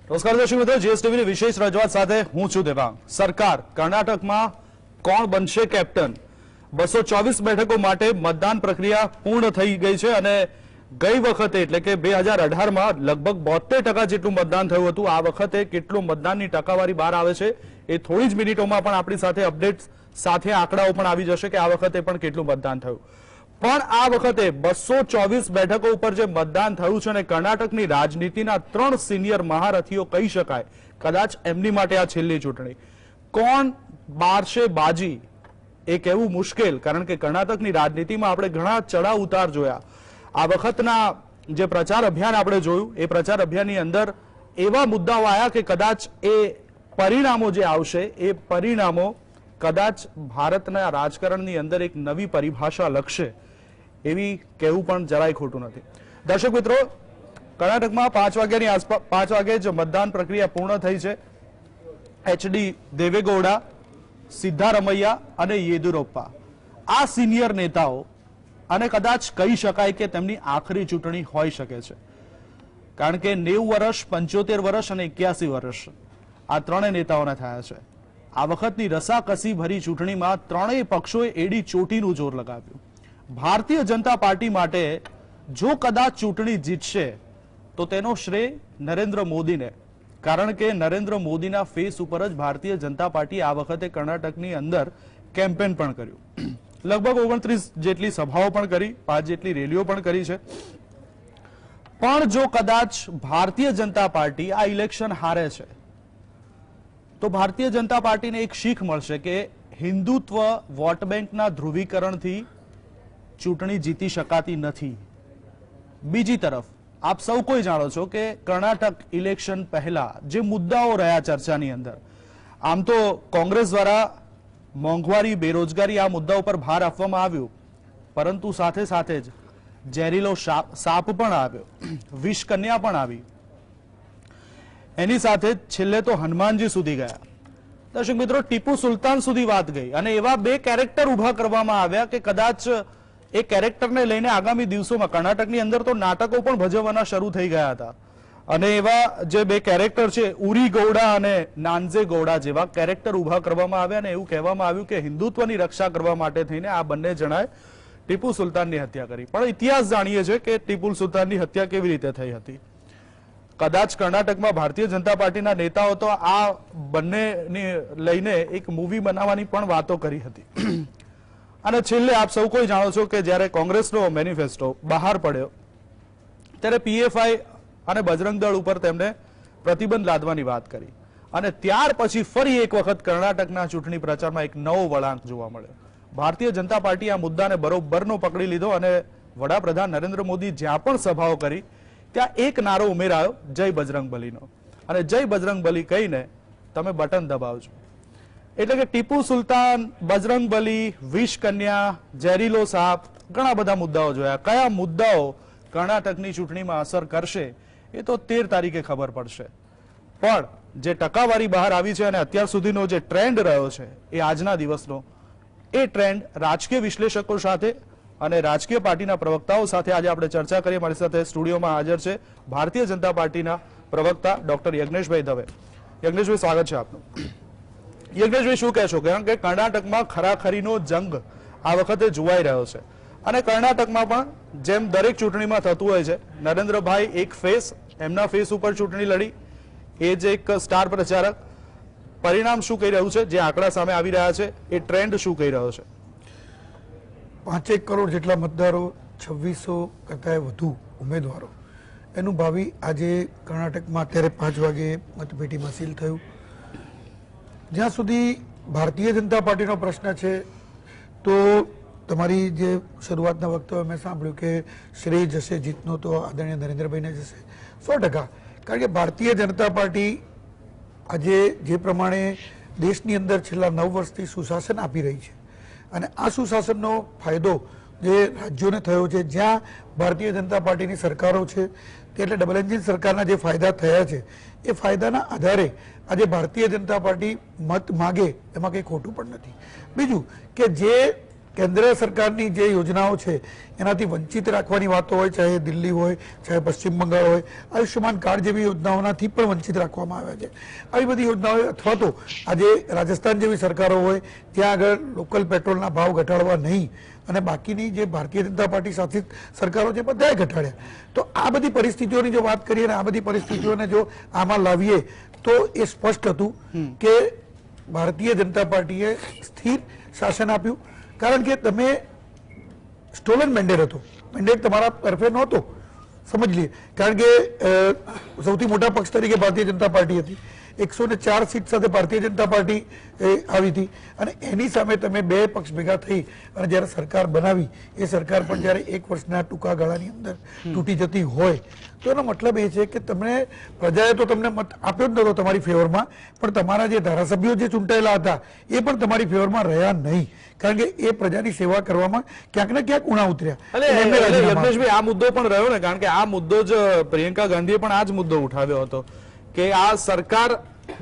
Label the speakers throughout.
Speaker 1: નમસ્કાર દર્શક મિત્રો, જીએસટીવીની વિશેષ રજૂઆત સાથે હું છું દેવાંગ। સરકાર કર્ણાટકમાં કોણ બનશે કેપ્ટન? 224 બેઠકો માટે મતદાન પ્રક્રિયા પૂર્ણ થઈ ગઈ છે અને ગઈ વખતે એટલે કે 2018માં લગભગ 72% જેટલું મતદાન થયું હતું। આ વખતે કેટલું મતદાનની ટકાવારી બહાર આવે છે એ થોડી જ મિનિટોમાં પણ આપણી સાથે અપડેટ સાથે આંકડાઓ પણ આવી જશે કે આ વખતે પણ કેટલું મતદાન થયું। પણ આ વખતે 224 બેઠકો ઉપર જે મતદાન થયું છે અને કર્ણાટકની રાજનીતિના 3 સિનિયર મહારથીઓ કહી શકાય કદાચ એમની માટે આ છેલ્લી ચૂંટણી। કોણ બારશે બાજી એ કહેવું મુશ્કેલ, કારણ કે કર્ણાટકની રાજનીતિમાં આપણે ઘણા ચડાવ ઉતાર જોયા। આ વખતના જે પ્રચાર અભિયાન આપણે જોયું એ પ્રચાર અભિયાનની અંદર એવા મુદ્દાઓ આવ્યા કે કદાચ એ પરિણામો જે આવશે એ પરિણામો કદાચ ભારતના રાજકારણની અંદર એક નવી પરિભાષા લખશે એવી કહેવું પણ જરાય ખોટું નથી। દર્શક મિત્રો, કર્ણાટકમાં 5 વાગ્યાની આસપાસ 5 વાગે જ મતદાન પ્રક્રિયા પૂર્ણ થઈ છે। એચડી દેવેગૌડા, સિદ્ધારમૈયા અને યેદુરપ્પા આ સિનિયર નેતાઓ અને કદાચ કહી શકાય કે તેમની આખરી ચૂંટણી હોઈ શકે છે, કારણ કે 90 વર્ષ, 75 વર્ષ અને 81 વર્ષ આ ત્રણેય નેતાઓને થયા છે। આ વખતની રસાકસી ભરી ચૂંટણીમાં ત્રણેય પક્ષોએ એડી ચોટીનું જોર લગાવ્યું। ભારતીય જનતા પાર્ટી માટે જો કદાચ ચૂંટણી જીતશે તો તેનો શ્રેય નરેન્દ્ર મોદીને, કારણ કે નરેન્દ્ર મોદીના ફેસ ઉપર જ ભારતીય જનતા પાર્ટી આ વખતે કર્ણાટકની અંદર કેમ્પેન પણ કર્યું। લગભગ 29 જેટલી સભાઓ પણ કરી, 5 જેટલી રેલીઓ પણ કરી છે। પણ જો કદાચ ભારતીય જનતા પાર્ટી આ ઇલેક્શન હારે છે તો ભારતીય જનતા પાર્ટીને એક શીખ મળશે કે હિન્દુત્વ વોટ બેંકના ધ્રુવીકરણથી ચૂંટણી જીતી શકાતી નથી। બીજી તરફ આપ સૌ કોઈ જાણો છો કે કર્ણાટક ઇલેક્શન પહેલા જે મુદ્દાઓ રહ્યા ચર્ચાની અંદર, આમ તો કોંગ્રેસ દ્વારા મોંઘવારી, બેરોજગારી આ મુદ્દા ઉપર ભાર આપવામાં આવ્યું, પરંતુ સાથે સાથે જ ઝેરીલો સાપ પણ આવ્યો, વિષ કન્યા પણ આવી, એની સાથે છેલ્લે તો હનુમાનજી સુધી ગયા। દર્શક મિત્રો, ટીપુ સુલતાન સુધી વાત ગઈ અને એવા 2 કેરેક્ટર ઉભા કરવામાં આવ્યા કે કદાચ એ કેરેક્ટરને લઈને આગામી દિવસોમાં કર્ણાટકની અંદર તો નાટકો પણ ભજવવાના શરૂ થઈ ગયા હતા અને એવા જે 2 કેરેક્ટર છે, ઉરી ગૌડા અને નાનઝે ગૌડા જેવા કેરેક્ટર ઉભા કરવામાં આવ્યા અને એવું કહેવામાં આવ્યું કે હિન્દુત્વની રક્ષા કરવા માટે થઈને આ બંને જણાએ ટીપુ સુલતાનની હત્યા કરી। પણ ઇતિહાસ જાણીએ છીએ કે ટીપુ સુલતાનની હત્યા કેવી રીતે થઈ હતી। કદાચ કર્ણાટકમાં ભારતીય જનતા પાર્ટીના નેતાઓ તો આ બંનેને લઈને એક મૂવી બનાવવાની પણ વાતો કરી હતી। અને છેલ્લે આપ સૌ કોઈ જાણો છો કે જ્યારે કોંગ્રેસનો મેનિફેસ્ટો બહાર પડ્યો ત્યારે પીએફઆઈ અને બજરંગ દળ ઉપર તેમણે પ્રતિબંધ લાદવાની વાત કરી અને ત્યાર પછી ફરી એક વખત કર્ણાટકના ચૂંટણી પ્રચારમાં એક નવો વળાંક જોવા મળ્યો। ભારતીય જનતા પાર્ટી આ મુદ્દાને બરોબરનો પકડી લીધો અને વડાપ્રધાન નરેન્દ્ર મોદી જ્યાં પણ સભાઓ કરી ત્યાં એક નારો ઉમેરાયો, જય બજરંગ બલીનો, અને જય બજરંગ બલી કહીને તમે બટન દબાવજો। એટલે કે ટીપુ સુલતાન, બજરંગ બલી, વિષ કન્યા, ઝેરીલો સાપ, ઘણા બધા મુદ્દાઓ જોયા। કયા મુદ્દાઓ કર્ણાટકની ચૂંટણીમાં અસર કરશે એ તો 13 તારીખે ખબર પડશે। પણ જે ટકાવારી બહાર આવી છે અને અત્યાર સુધીનો જે ટ્રેન્ડ રહ્યો છે એ આજના દિવસનો, એ ટ્રેન્ડ રાજકીય વિશ્લેષકો સાથે અને રાજકીય પાર્ટીના પ્રવક્તાઓ સાથે આજે આપણે ચર્ચા કરીએ। મારી સાથે સ્ટુડિયોમાં હાજર છે ભારતીય જનતા પાર્ટીના પ્રવક્તા ડોક્ટર યજ્ઞેશભાઈ દવે। યજ્ઞેશભાઈ, સ્વાગત છે આપનું। યજ્ઞેશભાઈ, શું કહેશો, કારણ કે કર્ણાટકમાં ખરાખરીનો જંગ આ વખતે જોવાઈ રહ્યો છે અને કર્ણાટકમાં પણ જેમ દરેક ચૂંટણીમાં થતું હોય છે, નરેન્દ્રભાઈ એક ફેસ, એમના ફેસ ઉપર ચૂંટણી લડી, એ જ એક સ્ટાર પ્રચારક, પરિણામ શું કહી રહ્યું છે, જે આંકડા સામે આવી રહ્યા છે એ ટ્રેન્ડ શું કહી રહ્યો છે?
Speaker 2: 5 કરોડ જેટલા મતદારો, 2600 કરતાં વધુ ઉમેદવારો, એનું ભાવિ આજે કર્ણાટકમાં અત્યારે 5 વાગે મતપેટીમાં સીલ થયું। જ્યાં સુધી ભારતીય જનતા પાર્ટીનો પ્રશ્ન છે તો તમારી જે શરૂઆતના વક્તવ્ય મેં સાંભળ્યું કે શ્રેય જશે જીતનો તો આદરણીય નરેન્દ્રભાઈને જશે, 100%, કારણ કે ભારતીય જનતા પાર્ટી આજે જે પ્રમાણે દેશની અંદર છેલ્લા 9 વર્ષથી સુશાસન આપી રહી છે અને આ સુશાસનનો ફાયદો જે રાજ્યોને થયો છે, જ્યાં ભારતીય જનતા પાર્ટીની સરકારો છે એટલે ડબલ એન્જિન સરકારના જે ફાયદા થયા છે એ ફાયદાના આધારે આજે ભારતીય જનતા પાર્ટી મત માગે એમાં કંઈ ખોટું પણ નથી। બીજું કે જે કેન્દ્ર સરકારની જે યોજનાઓ છે એનાથી વંચિત રાખવાની વાતો હોય, ચાહે દિલ્હી હોય, ચાહે પશ્ચિમ બંગાળ હોય, આયુષ્યમાન કાર્ડ જેવી યોજનાઓનાથી પણ વંચિત રાખવામાં આવ્યા છે. આવી બધી યોજનાઓ અથવા તો આજે રાજસ્થાન જેવી સરકારો હોય ત્યાં આગળ લોકલ પેટ્રોલના ભાવ ઘટાડવા નહીં અને બાકીની જે ભારતીય જનતા પાર્ટી શાસિત સરકારો છે બધાએ ઘટાડ્યા. તો આ બધી પરિસ્થિતિઓની જો વાત કરીએ અને આ બધી પરિસ્થિતિઓને જો આમાં લાવીએ તો એ સ્પષ્ટ હતું કે ભારતીય જનતા પાર્ટીએ સ્થિર શાસન આપ્યું. કારણ કે તમે સ્ટોલન મેન્ડેટ હતો, મેન્ડેટ તમારા તરફે નહોતો, સમજ લઈએ. કારણ કે સૌથી મોટા પક્ષ તરીકે ભારતીય જનતા પાર્ટી હતી, 104 સીટ સાથે ભારતીય જનતા પાર્ટી આવી હતી અને એની સામે તમે બે પક્ષ ભેગા થઈ અને જ્યારે સરકાર બનાવી, એ સરકાર પણ જ્યારે 1 વર્ષના ટૂંકા ગાળાની અંદર તૂટી જતી હોય તો એનો મતલબ એ છે કે તમને પ્રજાએ તો તમને મત આપ્યો જ નહોતો તમારી ફેવરમાં, પણ તમારા જે ધારાસભ્યો જે ચૂંટાયેલા હતા એ પણ તમારી ફેવરમાં રહ્યા નહીં, કારણ કે એ પ્રજાની સેવા કરવામાં ક્યાંક ને ક્યાંક ઉણા ઉતર્યા.
Speaker 1: યજ્ઞેશભાઈ, આ મુદ્દો પણ રહ્યો ને, કારણ કે આ મુદ્દો જ પ્રિયંકા ગાંધીએ પણ આ જ મુદ્દો ઉઠાવ્યો હતો કે આ સરકાર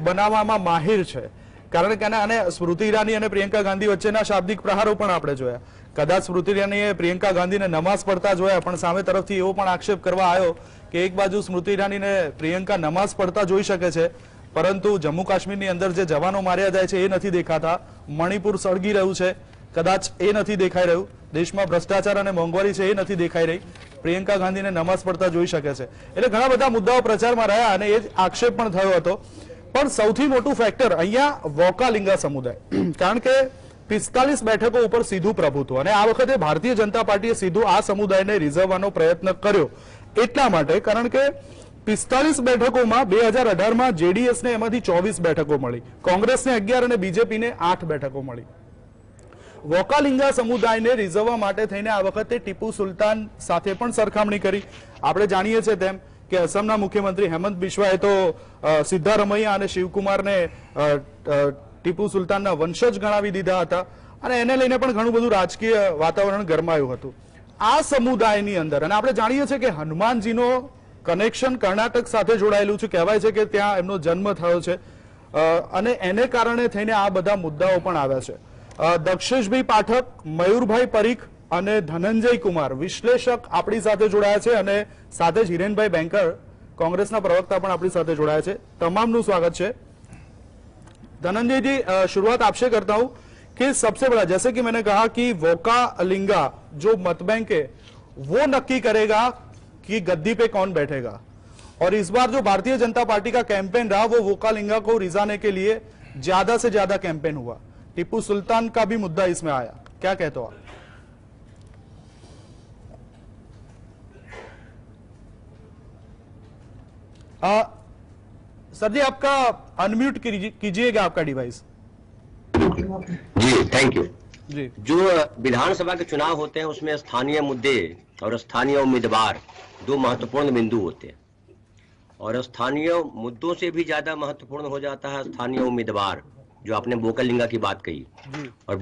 Speaker 1: બનાવવામાં માહિર છે. કારણ કે અને સ્મૃતિ ઈરાની અને પ્રિયંકા ગાંધી વચ્ચેના શાબ્દિક પ્રહારો પણ આપણે જોયા. કદાચ સ્મૃતિ ઈરાનીએ પ્રિયંકા ગાંધીને નમાઝ પડતા જોયા, પણ સામે તરફથી એવો પણ આક્ષેપ કરવા આવ્યો કે એક બાજુ સ્મૃતિ ઈરાનીને પ્રિયંકા નમાઝ પડતા જોઈ શકે છે, પરંતુ જમ્મુ કાશ્મીરની અંદર જે જવાનો માર્યા જાય છે એ નથી દેખાતા, મણિપુર સળગી રહ્યું છે કદાચ એ નથી દેખાઈ રહ્યું, દેશમાં ભ્રષ્ટાચાર અને મોંઘવારી છે એ નથી દેખાઈ રહી, પ્રિયંકા ગાંધીને નમાઝ પડતા જોઈ શકે છે. એટલે ઘણા બધા મુદ્દાઓ પ્રચારમાં રહ્યા અને એ જ આક્ષેપ પણ થયો હતો. પણ સૌથી મોટું ફેક્ટર અહીંયા વોકાલિંગા સમુદાય, કારણ કે 45 બેઠકો ઉપર સીધું પ્રભુત્વ, અને આ વખતે ભારતીય જનતા પાર્ટીએ સીધું આ સમુદાયને રીઝવવાનો પ્રયત્ન કર્યો એટલા માટે કારણ કે 45 બેઠકોમાં 2018માં જેડીએસને એમાંથી 24 બેઠકો મળી, કોંગ્રેસને 11 અને બીજેપીને 8 બેઠકો મળી. વોકાલિંગા સમુદાયને રીઝવવા માટે થઈને આ વખતે ટીપુ સુલતાન સાથે પણ સરખામણી કરી. આપણે જાણીએ છીએ તેમ કે અસમના મુખ્યમંત્રી હેમંત બિશ્વાએ તો સિદ્ધારમૈયા અને શિવકુમારને ટીપુ સુલતાનના વંશજ ગણાવી દીધા હતા અને એને લઈને પણ ઘણું બધું રાજકીય વાતાવરણ ગરમાયું હતું. આ સમુદાયની અંદર અને આપણે જાણીએ છીએ કે હનુમાનજીનો કનેક્શન કર્ણાટક સાથે જોડાયેલું છે, કહેવાય છે કે ત્યાં એમનો જન્મ થયો છે અને એને કારણે થઈને આ બધા મુદ્દાઓ પણ આવ્યા છે. દક્ષેશભાઈ પાઠક, મયુરભાઈ પરીખ અને ધનંજય કુમાર વિશ્લેષક આપણી સાથે જોડાયા છે અને સાથે જ હિરેનભાઈ બેંકર कांग्रेसના પ્રવક્તા પણ આપણી સાથે જોડાયા છે. તમામનું સ્વાગત છે. धनंजय जी, शुरुआत आपसे करता हूं कि सबसे बड़ा, जैसे कि मैंने कहा कि वोकालिंगा जो मत बैंक है वो नक्की करेगा कि गद्दी पे कौन बैठेगा, और इस बार जो भारतीय जनता पार्टी का कैंपेन रहा वो वोकालिंगा को रिझाने के लिए ज्यादा से ज्यादा कैंपेन हुआ. टीपू सुल्तान का भी मुद्दा इसमें आया, क्या कहते हो आप? सर जी, आपका अनम्यूट कीजिएगा आपका डिवाइस.
Speaker 3: जी थैंक यू
Speaker 1: जी.
Speaker 3: जो विधानसभा के चुनाव होते हैं उसमें स्थानीय मुद्दे और स्थानीय उम्मीदवार दो महत्वपूर्ण बिंदु होते हैं, और स्थानीय मुद्दों से भी ज्यादा महत्वपूर्ण हो जाता है स्थानीय उम्मीदवार, जो आपने वोकालिंगा की बात कही. और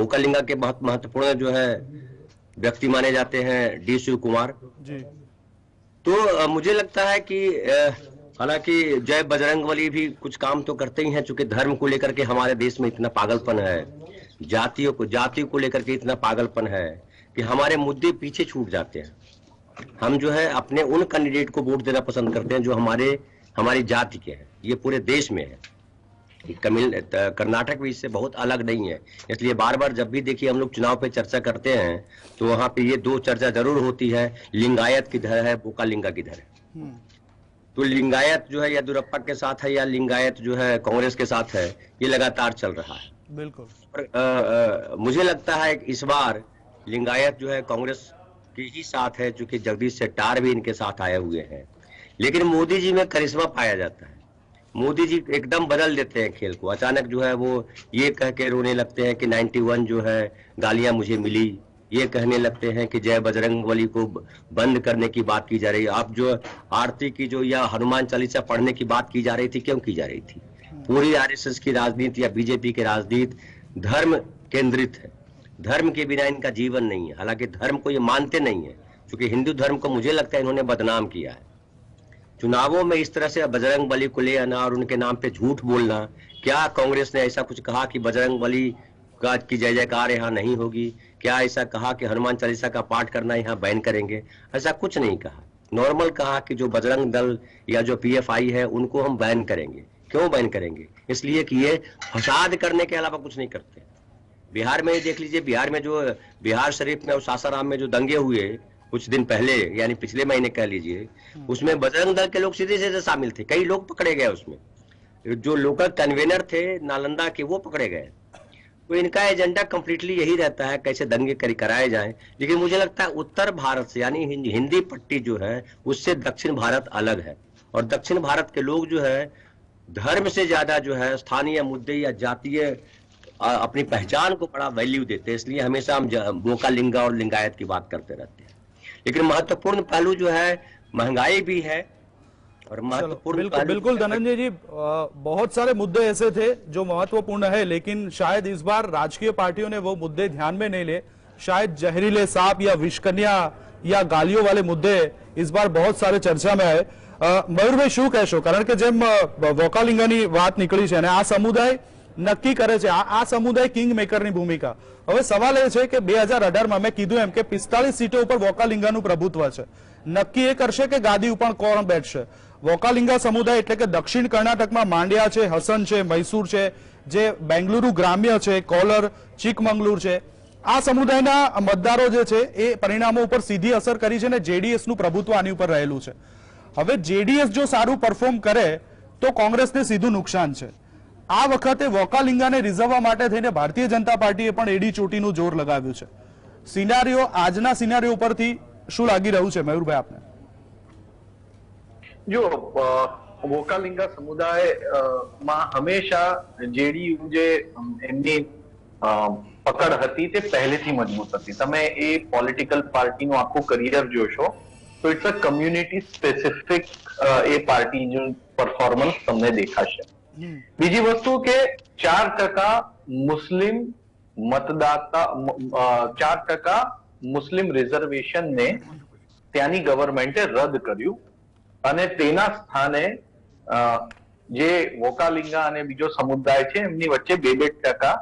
Speaker 3: वोकालिंगा के बहुत महत्वपूर्ण जो है व्यक्ति माने जाते हैं डी शिव कुमार
Speaker 1: जी.
Speaker 3: तो मुझे लगता है कि हालांकि जय बजरंगबली भी कुछ काम तो करते ही हैं, चूंकि धर्म को लेकर के हमारे देश में इतना पागलपन है, जाति को लेकर के इतना पागलपन है कि हमारे मुद्दे पीछे छूट जाते हैं. हम जो है अपने उन कैंडिडेट को वोट देना पसंद करते हैं जो हमारी जाति के हैं. ये पूरे देश में है, कर्नाटक भी इससे बहुत अलग नहीं है. इसलिए बार बार जब भी देखिए हम लोग चुनाव पे चर्चा करते हैं तो वहां पे ये दो चर्चा जरूर होती है, लिंगायत किधर है, वोकालिंगा किधर है. तो लिंगायत जो है येदियुरप्पा के साथ है या लिंगायत जो है कांग्रेस के साथ है, ये लगातार चल रहा है.
Speaker 1: बिल्कुल.
Speaker 3: और मुझे लगता है कि इस बार लिंगायत जो है कांग्रेस के ही साथ है, चूंकि जगदीश शेट्टार भी इनके साथ आए हुए हैं. लेकिन मोदी जी में करिश्मा पाया जाता है. मोदी जी एकदम बदल देते हैं खेल को. अचानक जो है वो ये कह के रोने लगते हैं कि 91 जो है गालियां मुझे मिली, ये कहने लगते हैं कि जय बजरंगबली को बंद करने की बात की जा रही है. आप जो आरती की जो या हनुमान चालीसा पढ़ने की बात की जा रही थी, क्यों की जा रही थी? पूरी आरएसएस की राजनीति या बीजेपी की राजनीति धर्म केंद्रित है. धर्म के बिना इनका जीवन नहीं है. हालांकि धर्म को ये मानते नहीं है, क्योंकि हिंदू धर्म को मुझे लगता है इन्होंने बदनाम किया है. चुनावों में इस तरह से बजरंगबली को ले आना और उनके नाम पे झूठ बोलना. क्या कांग्रेस ने ऐसा कुछ कहा कि बजरंगबली का की जय जयकार यहाँ नहीं होगी? क्या ऐसा कहा कि हनुमान चालीसा का पाठ करना यहाँ बैन करेंगे? ऐसा कुछ नहीं कहा। नॉर्मल कहा कि जो बजरंग दल या जो पीएफआई है उनको हम बैन करेंगे। क्यों बैन करेंगे? इसलिए कि ये फसाद करने के अलावा कुछ नहीं करते। बिहार में देख लीजिए, बिहार में जो बिहार शरीफ में और सासाराम में जो दंगे हुए कुछ दिन पहले, यानी पिछले महीने कह लीजिए, उसमें बजरंग दल के लोग सीधे सीधे शामिल थे। कई लोग पकड़े गए उसमें, जो लोकल कन्वेनर थे नालंदा के वो पकड़े गए। तो इनका एजेंडा कंप्लीटली यही रहता है कैसे दंगे कराए जाएं। लेकिन मुझे लगता है उत्तर भारत से, यानी हिंदी पट्टी जो है उससे दक्षिण भारत अलग है, और दक्षिण भारत के लोग जो है धर्म से ज्यादा जो है स्थानीय मुद्दे या जातीय अपनी पहचान को बड़ा वैल्यू देते हैं। इसलिए हमेशा हम बोका लिंगा और लिंगायत की बात करते रहते हैं। लेकिन महत्वपूर्ण पहलू जो है महंगाई भी है, और महत्वपूर्ण
Speaker 1: बिल्कुल धनंजय जी, बहुत सारे मुद्दे ऐसे थे जो महत्वपूर्ण है, लेकिन शायद इस बार राजकीय पार्टियों ने वो मुद्दे ध्यान में नहीं ले। शायद जहरीले सांप या विषकन्या या गालियों वाले मुद्दे इस बार बहुत सारे चर्चा में आए। મયુરભાઈ શું કહેશો? કારણ કે જેમ વોકાલિંગાની વાત નીકળી છે અને આ સમુદાય નક્કી કરે છે, આ સમુદાય કિંગ મેકરની ભૂમિકા। હવે સવાલ એ છે કે 2018માં મેં કીધું એમ કે 45 સીટો ઉપર વોકાલિંગાનું પ્રભુત્વ છે। નક્કી એ કરશે કે ગાદી ઉપર કોણ બેઠશે। વોકાલિંગા સમુદાય એટલે કે દક્ષિણ કર્ણાટકમાં માંડ્યા છે, હસન છે, મૈસૂર છે, જે બેંગલુરુ ગ્રામ્ય છે, કોલર, ચિકમંગલુર છે, આ સમુદાયના મતદારો જે છે એ પરિણામો ઉપર સીધી અસર કરી છે અને જેડીએસનું પ્રભુત્વ આની ઉપર રહેલું છે। હવે જેડીએસ જો સારું પરફોર્મ કરે તો કોંગ્રેસને સીધું નુકસાન છે। આ વખતે વોકાલિંગાને રીઝવવા માટે થઈને ભારતીય જનતા પાર્ટીએ પણ એડી ચોટીનું જોર લગાવ્યું છે। સિનારીઓ, આજના સિનારીઓ ઉપરથી શું લાગી રહ્યું છે મયુરભાઈ આપને?
Speaker 4: જો વોકાલિંગા સમુદાય હંમેશા જેડીયુ જે એમની પકડ હતી તે પહેલેથી મજબૂત હતી। તમે એ પોલિટિકલ પાર્ટીનું આખું કરિયર જોશો તો ઇટ્સ અ કમ્યુનિટી સ્પેસિફિક એ પાર્ટીનું પરફોર્મન્સ તમને દેખાશે। બીજી વસ્તુ કે 4% મુસ્લિમ મતદાતા, 4% મુસ્લિમ રિઝર્વેશનને ત્યાંની ગવર્મેન્ટે રદ કર્યું અને તેના સ્થાને જે વોકાલિંગા અને બીજો સમુદાય છે એમની વચ્ચે 2%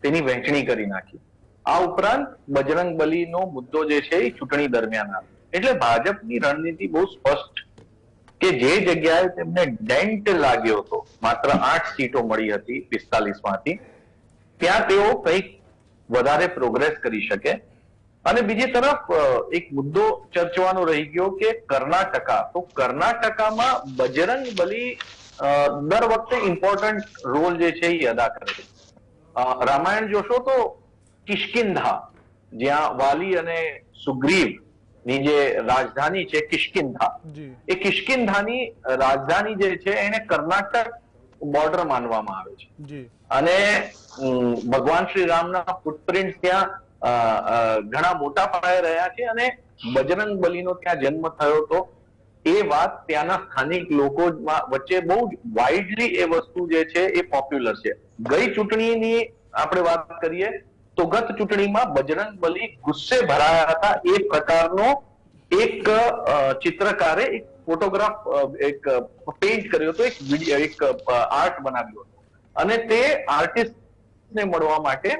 Speaker 4: તેની વહેંચણી કરી નાખી। આ ઉપરાંત બજરંગ બલીનો મુદ્દો જે છે એ ચૂંટણી દરમિયાન આવ્યો। એટલે ભાજપની રણનીતિ બહુ સ્પષ્ટ કે જે જગ્યાએ તેમને ડેન્ટ લાગ્યો હતો, માત્ર 8 સીટો મળી હતી 45માંથી, ત્યાં તેઓ કંઈક વધારે પ્રોગ્રેસ કરી શકે। અને બીજી તરફ એક મુદ્દો ચર્ચવાનો રહી ગયો કે કર્ણાટકા, તો કર્ણાટકામાં બજરંગ બલી દર વખતે ઇમ્પોર્ટન્ટ રોલ જે છે એ અદા કરે છે। રામાયણ જોશો તો કિષ્કિંધા, જ્યાં વાલી અને સુગ્રીવ ની જે રાજધાની છે કિષ્કિંધા, એ કિષ્કિંધાની રાજધાની જે છે એને કર્ણાટક બોર્ડર માનવામાં આવે છે। અને ભગવાન શ્રી રામના ફૂટપ્રિન્ટ ત્યાં ઘણા મોટા પાયે રહ્યા છે અને બજરંગ બલીનો ત્યાં જન્મ થયો હતો એ વાત ત્યાંના સ્થાનિક લોકો વચ્ચે બહુ વાઇડલી એ વસ્તુ જે છે એ પોપ્યુલર છે। ગઈ ચૂંટણીની આપણે વાત કરીએ તો ગત ચૂંટણીમાં બજરંગ બલી ગુસ્સે ભરાયા હતા એ પ્રકારનો એક ચિત્રકારે એક ફોટોગ્રાફ એક પેઇન્ટ કર્યો હતો, એક વિડીયો, એક આર્ટ બનાવ્યો હતો અને તે આર્ટિસ્ટને મળવા માટે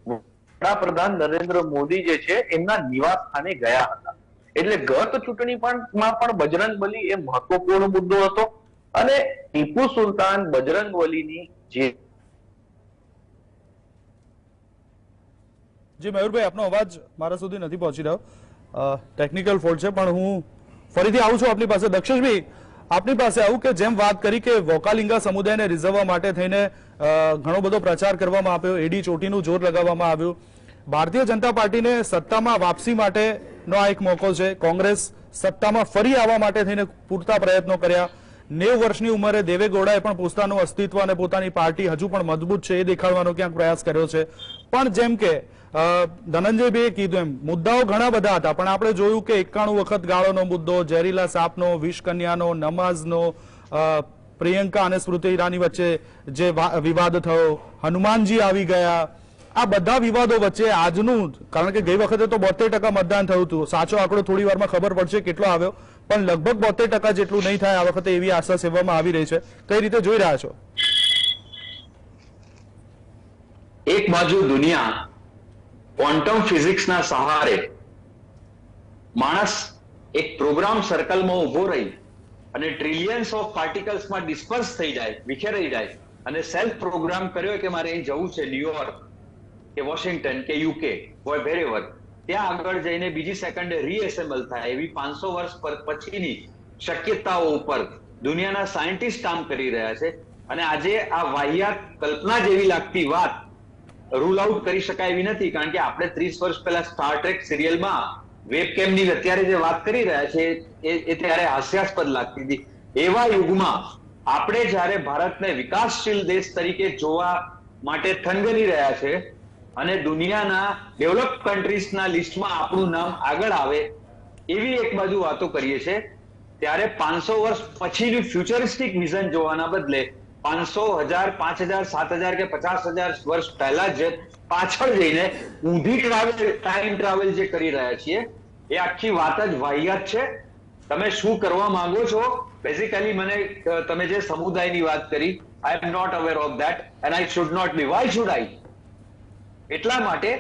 Speaker 4: વડાપ્રધાન નરેન્દ્ર મોદી જે છે એમના નિવાસ સ્થાને ગયા હતા। એટલે ગત ચૂંટણીમાં પણ બજરંગ બલી એ મહત્વપૂર્ણ મુદ્દો હતો અને ટીપુ સુલતાન બજરંગ બલીની જે
Speaker 1: જી મયુરભાઈ, આપનો અવાજ મારા સુધી નથી પહોંચી રહ્યો, ટેકનિકલ ફોલ્ટ છે, પણ હું ફરીથી આવું છું આપની પાસે। દક્ષેશભાઈ, આપની પાસે આવું કે જેમ વાત કરી કે વોકાલિંગા સમુદાયને રીઝવવા માટે થઈને ઘણો બધો પ્રચાર કરવામાં આવ્યો, એડી ચોટીનું જોર લગાવવામાં આવ્યું। ભારતીય જનતા પાર્ટીને સત્તામાં વાપસી માટેનો આ એક મોકો છે। કોંગ્રેસ સત્તામાં ફરી આવવા માટે થઈને પૂરતા પ્રયત્નો કર્યા। 90 વર્ષની ઉંમરે દેવે ગૌડાએ પણ પોતાનું અસ્તિત્વ અને પોતાની પાર્ટી હજુ પણ મજબૂત છે એ દેખાડવાનો ક્યાંક પ્રયાસ કર્યો છે। પણ જેમ કે ધનંજયભાઈએ કીધું એમ મુદ્દાઓ ઘણા બધા હતા, પણ આપણે જોયું કે 91 વખત ગાળોનો મુદ્દો, ઝેરીલા સાપનો, વિષકન્યાનો, નમાઝનો, પ્રિયંકા અને સ્મૃતિ ઈરાની વચ્ચે જે વિવાદ થયો, હનુમાનજી આવી ગયા, આ બધા વિવાદો વચ્ચે આજનું, કારણ કે ગઈ વખતે તો 72% મતદાન થયું હતું, સાચો આંકડો થોડી વારમાં ખબર પડશે કેટલો આવ્યો, પણ લગભગ 72% જેટલું નહીં થાય આ વખતે એવી આશા સેવવામાં આવી રહી છે। કઈ રીતે જોઈ રહ્યા છો?
Speaker 5: એક બાજુ દુનિયા ક્વોન્ટમ ફિઝિક્સના સહારે માણસ એક પ્રોગ્રામ સર્કલમાં ઉભો રહી અને ટ્રિલિયન્સ ઓફ પાર્ટિકલ્સમાં ડિસ્પર્સ થઈ જાય, વિખેરાઈ જાય અને સેલ્ફ પ્રોગ્રામ કર્યો કે મારે અહીં જવું છે ન્યુયોર્ક કે વોશિંગ્ટન કે યુકે વેરેવર, ત્યાં આગળ જઈને બીજી સેકન્ડે રીએસેમ્બલ થાય એવી 500 વર્ષ પછીની શક્યતાઓ ઉપર દુનિયાના સાયન્ટિસ્ટ કામ કરી રહ્યા છે. અને આજે આ વાહિયાત કલ્પના જેવી લાગતી વાત રૂલ આઉટ કરી શકાય એવી નથી, કારણ કે આપણે 30 વર્ષ પહેલા સ્ટાર ટ્રેક સિરિયલમાં વેબકેમની અત્યારે જે વાત કરી રહ્યા છે એ ત્યારે હાસ્યાસ્પદ લાગતી હતી. એવા યુગમાં આપણે જ્યારે ભારતને વિકાસશીલ દેશ તરીકે જોવા માટે થનગની રહ્યા છે અને દુનિયાના ડેવલપ કન્ટ્રીઝના લિસ્ટમાં આપણું નામ આગળ આવે એવી એક બાજુ વાતો કરીએ છીએ, ત્યારે 500 વર્ષ પછીનું ફ્યુચરિસ્ટિક વિઝન જોવાના બદલે 500, 1000, 5000, 7000 કે 50,000 વર્ષ પહેલા જ પાછળ જઈને ઊંધી ટાઈમ ટ્રાવેલ જે કરી રહ્યા છીએ એ આખી વાત જ વાહિયાત છે. તમે શું કરવા માંગો છો? બેઝિકલી મને તમે જે સમુદાયની વાત કરી, I am not aware of that and I should not be. Why should I? એટલા માટે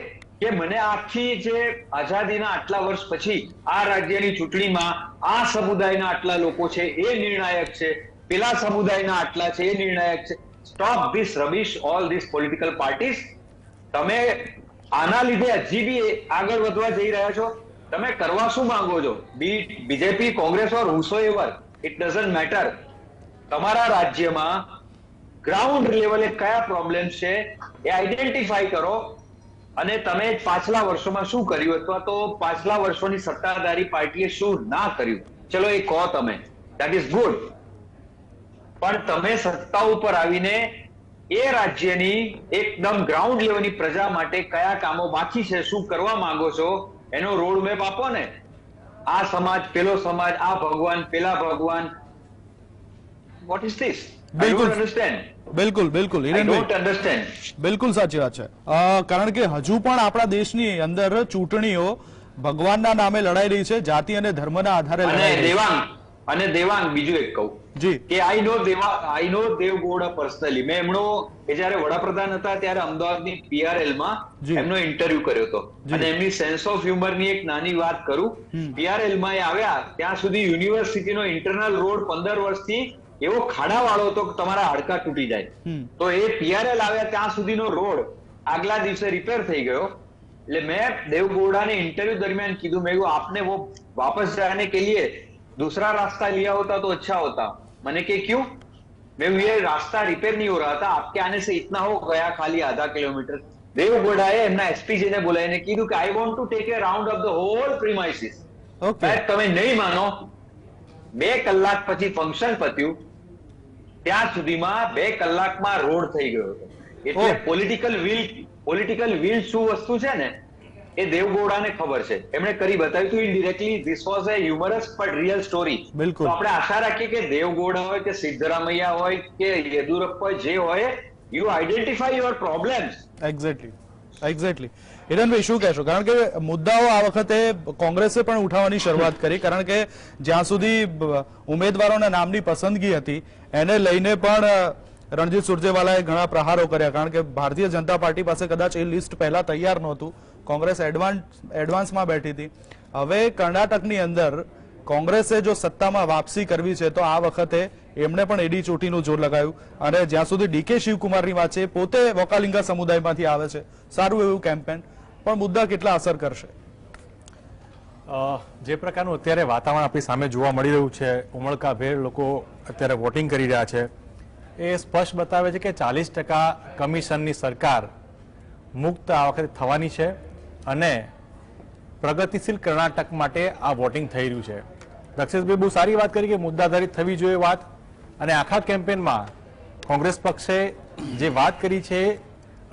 Speaker 5: કે મને આખી જે આઝાદીના આટલા વર્ષ પછી આ રાજ્યની ચૂંટણીમાં આ સમુદાયના આટલા લોકો છે એ નિર્ણાયક છે, પેલા સમુદાયના આટલા છે એ નિર્ણાયક છે. Stop this રબિશ, all this political parties. તમે આના લીધે હજી બી આગળ વધવા જઈ રહ્યા છો. તમે કરવા શું માંગો છો? BJP, Congress or whosoever, it doesn't matter. તમારા રાજ્યમાં ગ્રાઉન્ડ લેવલે કયા પ્રોબ્લેમ્સ છે એ આઈડેન્ટિફાઈ કરો અને તમે પાછલા વર્ષોમાં શું કર્યું અથવા તો પાછલા વર્ષોની સત્તાધારી પાર્ટીએ શું ના કર્યું, ચલો એ કહો તમે, ધેટ ઇઝ ગુડ. પણ તમે સત્તા ઉપર આવીને એ રાજ્યની એકદમ ગ્રાઉન્ડ લેવલની પ્રજા માટે કયા કામો બાકી છે, શું કરવા માંગો છો એનો રોડ મેપ આપો ને. આ સમાજ, પેલો સમાજ, આ ભગવાન, પેલા ભગવાન, વોટ ઇઝ ધીસ?
Speaker 1: બિલકુલ
Speaker 5: અન્ડરસ્ટેન્ડ.
Speaker 1: બિલકુલ બિલકુલ બિલકુલ સાચી વાત છે. કારણ કે હજુ પણ આપણા દેશની અંદર ચૂંટણીઓ ભગવાનના નામે લડાઈ રહી છે, જાતિ અને ધર્મના આધારે લડાઈ રહી છે.
Speaker 5: અને દેવાંગ બીજું એક કહું
Speaker 1: જી
Speaker 5: કે આઈ નો દેવ ગૌડા પર્સનલી. મેં એમનો જયારે વડાપ્રધાન હતા ત્યારે અમદાવાદની PRL માં એમનો ઇન્ટરવ્યુ કર્યો હતો અને એમની સેન્સ ઓફ હ્યુમર ની એક નાની વાત કરું. PRL માં એ આવ્યા ત્યાં સુધી યુનિવર્સિટીનો ઇન્ટરનલ રોડ 15 વર્ષથી એવો ખાડા વાળો હતો કે તમારા હાડકા તૂટી જાય. તો એ PRL આવ્યા ત્યાં સુધીનો રોડ આગલા દિવસે રિપેર થઈ ગયો. એટલે મેં દેવગૌડાને ઇન્ટરવ્યુ દરમિયાન કીધું, મેં આપને वो वापस जाने के लिए दूसरा रास्ता लिया होता तो अच्छा होता. मैंने कि क्यों? मैं ये रास्ता रिपेयर नहीं हो रहा था, आपके आने से इतना हो गया खाली आधा किलोमीटर. देवगौड़ाए એમના એસપીજી ને બોલાવીને કીધું કે I want to take a round of the whole premises. તમે નહીં માનો, 2 કલાક પછી ફંક્શન પત્યું, ત્યાં સુધીમાં 2 કલાકમાં રોડ થઈ ગયો હતો. એટલે પોલિટિકલ વિલ શું વસ્તુ છે ને એ દેવગૌડાને ખબર છે. એમણે કરી બતાવ્યું હતું indirectly. This was a humorous but real story. તો આપણે આશા રાખીએ કે દેવગૌડા હોય કે સિદ્ધરામૈયા હોય કે યેદુરપ્પા જે હોય, you identify your problems.
Speaker 1: Exactly. Hiranbhai શું કહેશો? કારણ કે મુદ્દાઓ આ વખતે કોંગ્રેસે પણ ઉઠાવવાની શરૂઆત કરી, કારણ કે જ્યાં સુધી ઉમેદવારોના નામની પસંદગી હતી એને લઈને પણ રણજીત સુરજેવાલાએ ઘણા પ્રહારો કર્યા, કારણ કે ભારતીય જનતા પાર્ટી પાસે કદાચ એ લિસ્ટ પહેલા તૈયાર નહોતું, કોંગ્રેસ એડવાન્સમાં બેઠી હતી. હવે કર્ણાટકની અંદર કોંગ્રેસે જો સત્તામાં વાપસી કરવી છે તો આ વખતે એમણે પણ એડી ચોટીનું જોર લગાવ્યું. અને જ્યાં સુધી ડીકે શિવકુમારની વાત છે, પોતે વોકાલિંગા સમુદાયમાંથી આવે છે, સારું એવું કેમ્પેન, પણ મુદ્દા કેટલા અસર કરશે?
Speaker 6: જે પ્રકારનું અત્યારે વાતાવરણ આપણી સામે જોવા મળી રહ્યું છે, ઉમળકાભેર લોકો અત્યારે વોટિંગ કરી રહ્યા છે, એ સ્પષ્ટ બતાવે છે કે 40% કમિશનની સરકાર મુક્ત આ વખતે થવાની છે અને પ્રગતિશીલ કર્ણાટક માટે આ વોટિંગ થઈ રહ્યું છે. દક્ષેશભાઈ બહુ સારી વાત કરી કે મુદ્દાધારિત થવી જોઈએ વાત. અને આખા કેમ્પેનમાં કોંગ્રેસ પક્ષે જે વાત કરી છે,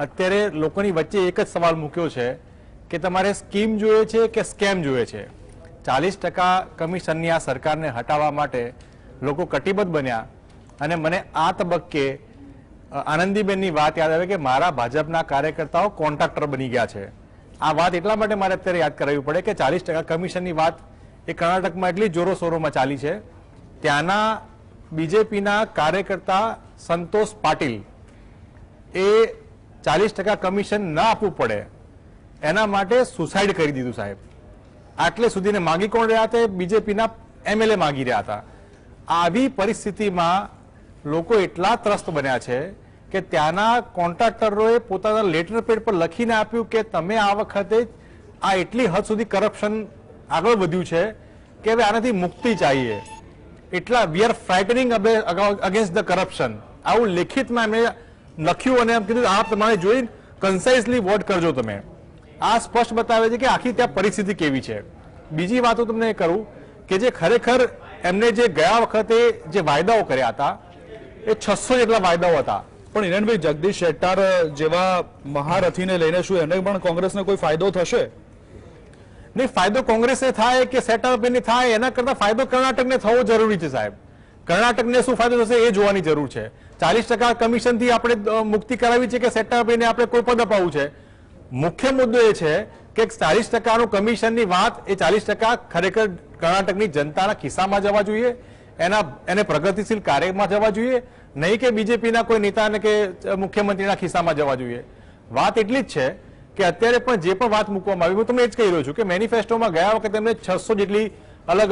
Speaker 6: અત્યારે લોકોની વચ્ચે એક જ સવાલ મૂક્યો છે કે તમારે સ્કીમ જોઈએ છે કે સ્કેમ જોઈએ છે. 40% કમિશનની આ સરકારને હટાવવા માટે લોકો કટિબદ્ધ બન્યા. અને મને આ તબક્કે આનંદીબેનની વાત યાદ આવે કે મારા ભાજપના કાર્યકર્તાઓ કોન્ટ્રાક્ટર બની ગયા છે. આ વાત એટલા માટે મારે અત્યારે યાદ કરાવવી પડે કે 40% કમિશનની વાત એ કર્ણાટકમાં એટલી જોરોશોરોમાં ચાલી છે. ત્યાંના બીજેપીના કાર્યકર્તા સંતોષ પાટીલ એ 40% કમિશન ના આપવું પડે એના માટે સુસાઇડ કરી દીધું સાહેબ. આટલે સુધીને માગી કોણ રહ્યા હતા? બીજેપીના MLA માગી રહ્યા હતા. આવી પરિસ્થિતિમાં લોકો એટલા ત્રસ્ત બન્યા છે કે ત્યાંના કોન્ટ્રાક્ટરોએ પોતાના લેટર પેડ પર લખીને આપ્યું કે તમે આ વખતે આ એટલી હદ સુધી કરપ્શન આગળ વધ્યું છે કે હવે આનાથી મુક્તિ ચાહીએ. એટલા we are fighting against the corruption, આવું લેખિતમાં એમણે લખ્યું અને એમ કીધું આ પ્રમાણે જોઈ કન્સાઇઝલી વોટ કરજો તમે. આ સ્પષ્ટ બતાવે છે કે આખી ત્યાં પરિસ્થિતિ કેવી છે. બીજી વાત હું તમને એ કરું કે જે ખરેખર એમને જે ગયા વખતે જે વાયદાઓ કર્યા હતા એ 600 જેટલા વાયદાઓ હતા.
Speaker 1: પણ હિરેનભાઈ, જગદીશ શેટ્ટાર જેવા મહારથીને લઈને શું એને પણ કોંગ્રેસને કોઈ ફાયદો થશે?
Speaker 6: નહીં, ફાયદો કોંગ્રેસને થાય કે સેટઅપને થાય એના કરતા ફાયદો કર્ણાટકને થવો જરૂરી છે સાહેબ. કર્ણાટકને શું ફાયદો થશે એ જોવાની જરૂર છે. 40% કમિશનથી આપણે મુક્તિ કરાવી છે કે સેટઅપને આપણે કોઈ પદ અપાવવું છે? મુખ્ય મુદ્દો એ છે કે 40%નું કમિશનની વાત એ 40% ખરેખર કર્ણાટકની જનતાના ખિસ્સામાં જવા જોઈએ, એને પ્રગતિશીલ કાર્યમાં જવા જોઈએ, નહીં કે બીજેપીના કોઈ નેતાને કે મુખ્યમંત્રીના ખિસ્સામાં જવા જોઈએ. વાત એટલી જ છે કે અત્યારે પણ જે પણ વાત મૂકવામાં આવી, હું તમને એ જ કહી રહ્યો છું કે મેનિફેસ્ટોમાં ગયા વખતે એમને 600 જેટલી અલગ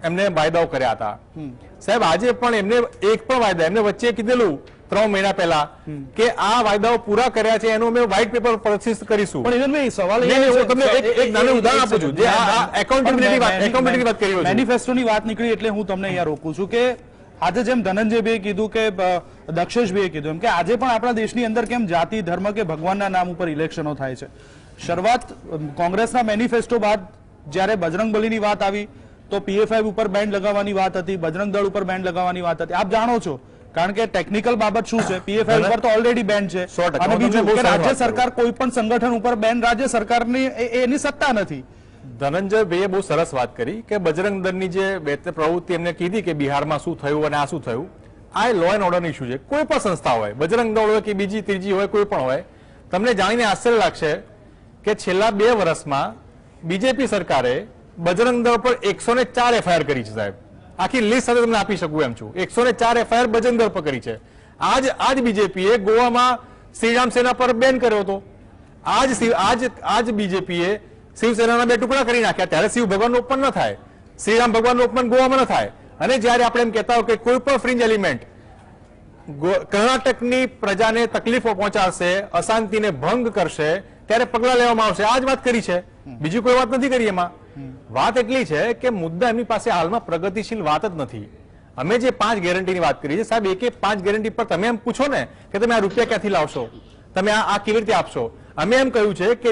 Speaker 6: એમને વાયદાઓ કર્યા હતા. સાહેબ આજે પણ એમને એક પણ વાયદા, એમને વચ્ચે કીધેલું 3 મહિના પહેલા કે આ વાયદાઓ પૂરા કર્યા છે એનું અમે વ્હાઇટ પેપર પ્રસિદ્ધ કરીશું.
Speaker 1: પણ હિરેનભાઈ, સવાલ એ
Speaker 6: હું તમને એક નાનું ઉદાહરણ આપું છું. જે આ એકાઉન્ટેબિલિટી વાત કરી રહ્યો છું,
Speaker 1: મેનિફેસ્ટોની વાત નીકળી એટલે હું તમને અહીંયા રોકું છું કે આજે જેમ ધનંજયભાઈએ કીધું કે દક્ષેશભાઈએ કીધું એમ કે આજે પણ આપણા દેશની અંદર કેમ જાતિ, ધર્મ કે ભગવાનના નામ ઉપર ઇલેક્શનો થાય છે. શરૂઆત કોંગ્રેસના મેનિફેસ્ટો બાદ જ્યારે બજરંગબલીની વાત આવી તો PF5 ઉપર બેન્ડ લગાવવાની વાત હતી, બજરંગ દળ ઉપર બેન્ડ લગાવવાની વાત હતી. આપ જાણો છો, કારણ કે ટેકનિકલ બાબત શું છે, PF5 ઉપર તો ઓલરેડી બેન્ડ છે. અને બીજું કે રાજ્ય સરકાર કોઈ પણ સંગઠન ઉપર બેન, રાજ્ય સરકારની એની સત્તા નથી.
Speaker 6: ધનંજયભાઈએ બહુ સરસ વાત કરી કે બજરંગ દળની જે પ્રવૃત્તિ એમને કીધી કે બિહારમાં શું થયું અને આ શું થયું, આ લો એન્ડ ઓર્ડર ઇશ્યુ છે. કોઈ પણ સંસ્થા હોય, બજરંગ દળ હોય કે બીજી ત્રીજી હોય, કોઈ પણ હોય, તમને જાણીને આશ્ચર્ય લાગશે કે છેલ્લા 2 વર્ષમાં બીજેપી સરકારે બજરંગ દળ પર 104 FIR કરી છે સાહેબ. આખી લિસ્ટ સાથે તમને આપી શકું એમ છું. 104 FIR બજરંગ દળ પર કરી છે. આજ બીજેપીએ ગોવામાં શ્રીરામ સેના પર બેન કર્યો હતો. આજ બીજેપીએ શિવસેનાના 2 ટુકડા કરી નાખ્યા. ત્યારે શિવ ભગવાનનું અપમાન ન થાય, શ્રીરામ ભગવાનનું અપમાન ગોવામાં ન થાય. અને જયારે આપણે એમ કહેતા હોય કે કોઈ પણ ફ્રિંજ એલિમેન્ટ કર્ણાટકની પ્રજાને તકલીફો પહોંચાડશે, અશાંતિને ભંગ કરશે, ત્યારે પગલા લેવામાં આવશે. આ જ વાત કરી છે, બીજી કોઈ વાત નથી કરી. એમાં વાત એટલી છે કે મુદ્દા એમની પાસે હાલમાં પ્રગતિશીલ વાત જ નથી. અમે જે 5 ગેરંટીની વાત કરી છે સાહેબ, એકે 5 ગેરંટી પર તમે એમ પૂછો ને કે તમે આ રૂપિયા ક્યાંથી લાવશો, તમે આ કેવી રીતે આપશો? અમે એમ કહ્યું છે કે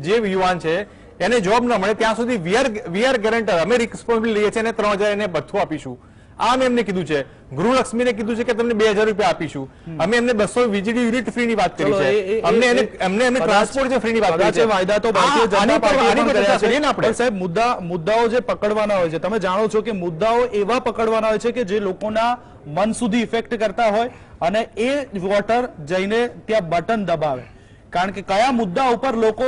Speaker 6: જે યુવાન છે એને જોબ ન મળે ત્યાં સુધી વી આર ગેરંટર, અમે રિસ્પોન્સિબિલિટી લઈએ છીએ અને 3000 એને ભથ્થું આપીશું. આ અમે એમને કીધું છે. ગૃહલક્ષ્મીને કીધું છે કે તમને 2000 રૂપિયા આપીશું. અમે એમને 200 વીજળી યુનિટ ફ્રી ની વાત કરી છે. એમને ટ્રાન્સપોર્ટ જે ફ્રી ની વાત કરી છે.
Speaker 1: વાયદા તો ભારતીય જનતા પાર્ટીએ પણ કર્યા છે. આપણે સાહેબ મુદ્દાઓ જે પકડવાના હોય છે, તમે જાણો છો કે મુદ્દાઓ એવા પકડવાના હોય છે કે જે લોકોના મન સુધી ઇફેક્ટ કરતા હોય અને એ વોટર જઈને ત્યાં બટન દબાવે. કારણ કે કયા મુદ્દા ઉપર લોકો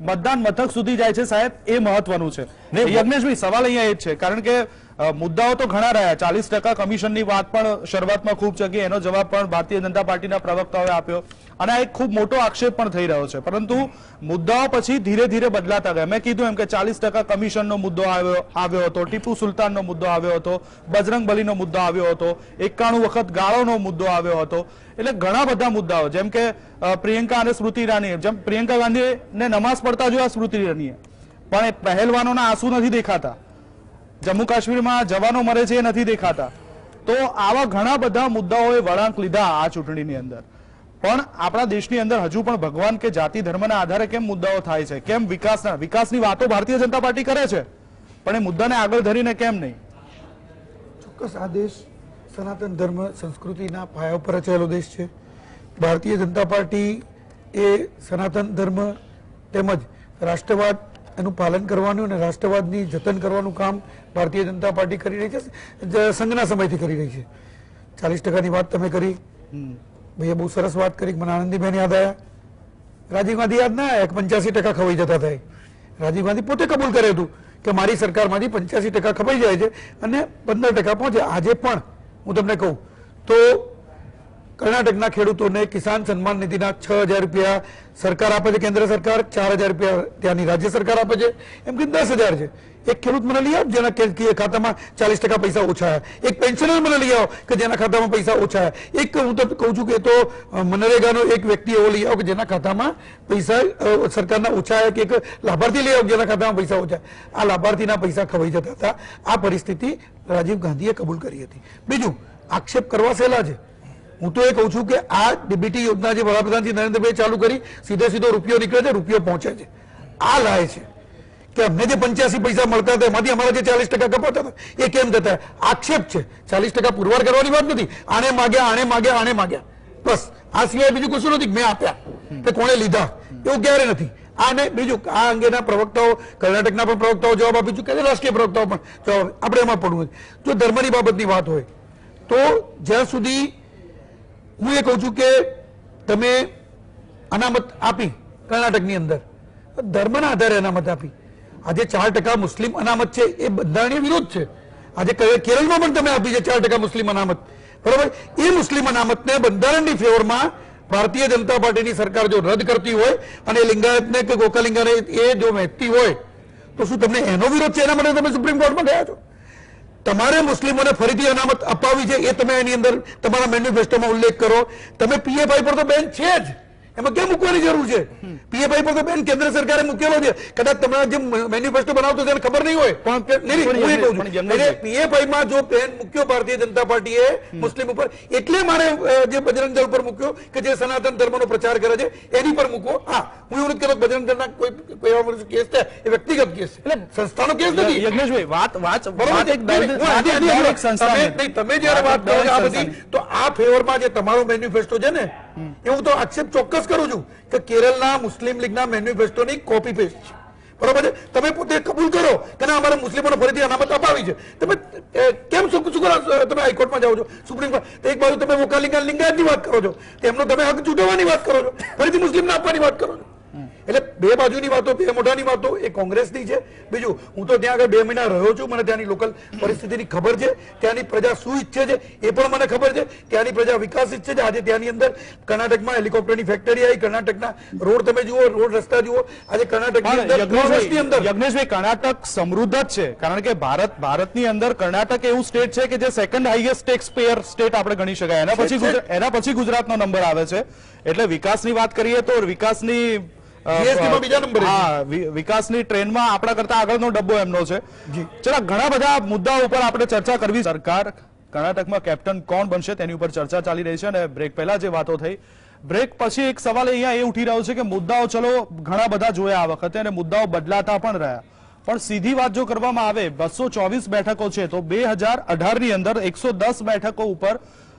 Speaker 1: મતદાન મથક સુધી જાય છે સાહેબ, એ મહત્વનું છે. યજ્ઞેશભાઈ, સવાલ અહીંયા એ જ છે, કારણ કે મુદ્દાઓ તો ઘણા રહ્યા. 40% કમિશનની વાત પણ શરૂઆતમાં ખૂબ ચગી, એનો જવાબ પણ ભારતીય જનતા પાર્ટીના પ્રવક્તાઓએ આપ્યો અને આ એક ખૂબ મોટો આક્ષેપ પણ થઈ રહ્યો છે. પરંતુ મુદ્દાઓ પછી ધીરે ધીરે બદલાતા ગયા. મેં કીધું એમ કે 40% કમિશનનો મુદ્દો આવ્યો હતો, ટીપુ સુલતાનનો મુદ્દો આવ્યો હતો, બજરંગબલીનો મુદ્દો આવ્યો હતો, 91 વખત ગાળોનો મુદ્દો આવ્યો હતો. એટલે ઘણા બધા મુદ્દાઓ, જેમ કે પ્રિયંકા અને સ્મૃતિ ઈરાની, જેમ પ્રિયંકા ગાંધીને નમાઝ પડતા જોયા સ્મૃતિ ઈરાનીએ, પણ એ પહેલવાનોના આંસુ નથી દેખાતા. જમ્મુ કાશ્મીરમાં જવાનો મરે છે એ નથી દેખાતા. તો આવા ઘણા બધા મુદ્દાઓએ વળાંક લીધા આ ચૂંટણીની અંદર. પણ આપણા દેશની અંદર હજુ પણ ભગવાન કે જાતિ ધર્મના આધારે કેમ મુદ્દાઓ થાય છે? કેમ વિકાસની વાતો ભારતીય જનતા પાર્ટી કરે છે, પણ એ મુદ્દાને આગળ ધરીને કેમ નહીં?
Speaker 2: ચોક્કસ આ દેશ સનાતન ધર્મ સંસ્કૃતિના પાયા ઉપર રચાયેલો દેશ છે. ભારતીય જનતા પાર્ટી એ સનાતન ધર્મ તેમજ રાષ્ટ્રવાદ એનું પાલન કરવાનું અને રાષ્ટ્રવાદની જતન કરવાનું કામ ભારતીય જનતા પાર્ટી કરી રહી છે, સંઘના સમયથી કરી રહી છે. 40%ની વાત તમે કરી, ભાઈએ બહુ સરસ વાત કરી. મને આનંદીબેન યાદ આવ્યા, રાજીવ ગાંધી યાદ ના આવ્યા? 85% ખવાઈ જતા હતા. રાજીવ ગાંધી પોતે કબૂલ કર્યું હતું કે મારી સરકારમાંથી 85% ખવાઈ જાય છે અને 15% પહોંચે. આજે પણ હું તમને કહું તો કર્ણાટકના ખેડૂતોને કિસાન સન્માન નિધિના 6,000 રૂપિયા સરકાર આપે છે, કેન્દ્ર સરકાર 4,000 રૂપિયા ત્યાંની રાજ્ય સરકાર આપે છે, એમ કે 10,000 છે. એક ખેડૂત મને લઈ આવ જેના ખાતામાં 40% પૈસા ઓછા આવ્યા, એક પેન્શનર મને લઈ આવો કે જેના ખાતામાં પૈસા ઓછા આવ્યા, એક હું તો કહું છું કે તો મનરેગાનો એક વ્યક્તિ એવો લઈ આવો કે જેના ખાતામાં પૈસા સરકારના ઓછા આવ્યા, કે એક લાભાર્થી લઈ આવો જેના ખાતામાં પૈસા ઓછા. આ લાભાર્થીના પૈસા ખવાઈ જતા હતા. આ પરિસ્થિતિ રાજીવ ગાંધીએ કબૂલ કરી હતી. બીજું, આક્ષેપ કરવા સહેલા છે. હું તો એ કહું છું કે આ ડીબીટી યોજના જે વડાપ્રધાનજી નરેન્દ્રભાઈ ચાલુ કરી, સીધો રૂપિયો નીકળે છે, રૂપિયો પહોંચે છે. આ લાય છે કે અમને જે 85 પૈસા મળતા હતા એમાંથી અમારા જે 40% કપાતા હતા એ કેમ થતા? આક્ષેપ છે. 40% પુરવાર કરવાની વાત નથી. આને માગ્યા બસ. આ સિવાય બીજું કશું નથી. મેં આપ્યા કે કોણે લીધા એવું ક્યારે નથી. આને બીજું, આ અંગેના પ્રવક્તાઓ, કર્ણાટકના પણ પ્રવક્તાઓ જવાબ આપી ચૂક્યા છે, રાષ્ટ્રીય પ્રવક્તાઓ પણ જવાબ. આપણે એમાં પડવું નથી. જો ધર્મની બાબતની વાત હોય તો જ્યાં સુધી હું એ કહું છું કે તમે અનામત આપી કર્ણાટકની અંદર, ધર્મના આધારે અનામત આપી. આજે 4% મુસ્લિમ અનામત છે એ બંધારણીય વિરોધ છે. આજે કેરળમાં પણ તમે આપી છે 4% મુસ્લિમ અનામત, બરોબર. એ મુસ્લિમ અનામતને બંધારણની ફેવરમાં ભારતીય જનતા પાર્ટીની સરકાર જો રદ કરતી હોય અને લિંગાયતને કે ગોકાલિંગાને એ જો વહેંચતી હોય તો શું તમને એનો વિરોધ છે? એના માટે તમે સુપ્રીમ કોર્ટમાં ગયા છો. તમારે મુસ્લિમોને ફરીથી અનામત અપાવી છે એ તમે એની અંદર તમારા મેન્યુફેસ્ટોમાં ઉલ્લેખ કરો. તમે પીએફઆઈ પર તો બેન છે જ, એમાં કેમ મૂકવાની જરૂર છે? પીએફઆઈ પર તો બેન કેન્દ્ર સરકારે મૂકેલો છે. કદાચ તમારા જે મેન્યુફેસ્ટો બનાવતો તેને ખબર નહીં હોય, પણ પીએફઆઈ માં જો બેન મૂક્યો ભારતીય જનતા પાર્ટીએ મુસ્લિમ ઉપર, એટલે મારે જે બજરંગ દળ પર મૂક્યો કે જે સનાતન ધર્મનો પ્રચાર કરે છે એની પર મૂકો. હા, હું એવું નથી કહેતો બજરંગ દળના કોઈ કેસ છે એ વ્યક્તિગત કેસ છે, સંસ્થાનો કેસ નથી.
Speaker 1: યજ્ઞેશભાઈ,
Speaker 2: તમે જયારે વાત કરો છો આ બધી, તો આ ફેવરમાં જે તમારો મેન્યુફેસ્ટો છે ને, એવું તો આક્ષેપ ચોક્કસ કરું છું કે કેરળના મુસ્લિમ લીગના મેન્યુફેસ્ટોની કોપી પેસ્ટ છે, બરોબર છે. તમે પોતે કબૂલ કરો કે ના અમારા મુસ્લિમોને ફરીથી અનામત અપાવી છે. તમે કેમ શું કરો? તમે હાઈકોર્ટમાં જાઓ છો, સુપ્રીમ કોર્ટ. એક બાજુ તમે મોકાલિંગા લિંગાયતની વાત કરો છો, તેમનો તમે હક ચૂંટવવાની વાત કરો છો, ફરીથી મુસ્લિમને આપવાની વાત કરો છો. એટલે બે બાજુની વાતો, બે મોઢાની વાતો એ કોંગ્રેસની છે. બીજું, હું તો ત્યાં આગળ 2 મહિના રહ્યો છું, મને ત્યાંની લોકલ પરિસ્થિતિની ખબર છે. ત્યાંની પ્રજા શું ઈચ્છે છે એ પણ મને ખબર છે. ત્યાંની પ્રજા વિકાસ ઈચ્છે છે. આજે ત્યાંની અંદર કર્ણાટકમાં હેલિકોપ્ટરની ફેક્ટરી આવી, કર્ણાટકના રોડ તમે જુઓ, રોડ રસ્તા જુઓ. આજે કર્ણાટકની અંદર
Speaker 1: યજ્ઞેશભાઈ, કર્ણાટક સમૃદ્ધ જ છે, કારણ કે ભારતની અંદર કર્ણાટક એવું સ્ટેટ છે કે જે second highest tax payer state આપણે ગણી શકાય. એના પછી ગુજરાતનો નંબર આવે છે. એટલે વિકાસની વાત કરીએ તો વિકાસની વિકાસની ટ્રેનમાં આપણા કરતા આગળનો ડબ્બો એમનો છે. ચલો, ઘણા બધા મુદ્દાઓ ઉપર આપણે ચર્ચા કરવી. સરકાર કર્ણાટકમાં કેપ્ટન કોણ બનશે તેની ઉપર ચર્ચા ચાલી રહી છે, અને બ્રેક પહેલા જે વાતો થઈ, બ્રેક પછી એક સવાલ અહીંયા એ ઉઠી રહ્યો છે કે મુદ્દાઓ ચલો ઘણા બધા જોયા આ વખતે અને મુદ્દાઓ બદલાતા પણ રહ્યા, પણ સીધી વાત જો કરવામાં આવે 224 બેઠકો છે તો 2018 ની અંદર 110 બેઠકો ઉપર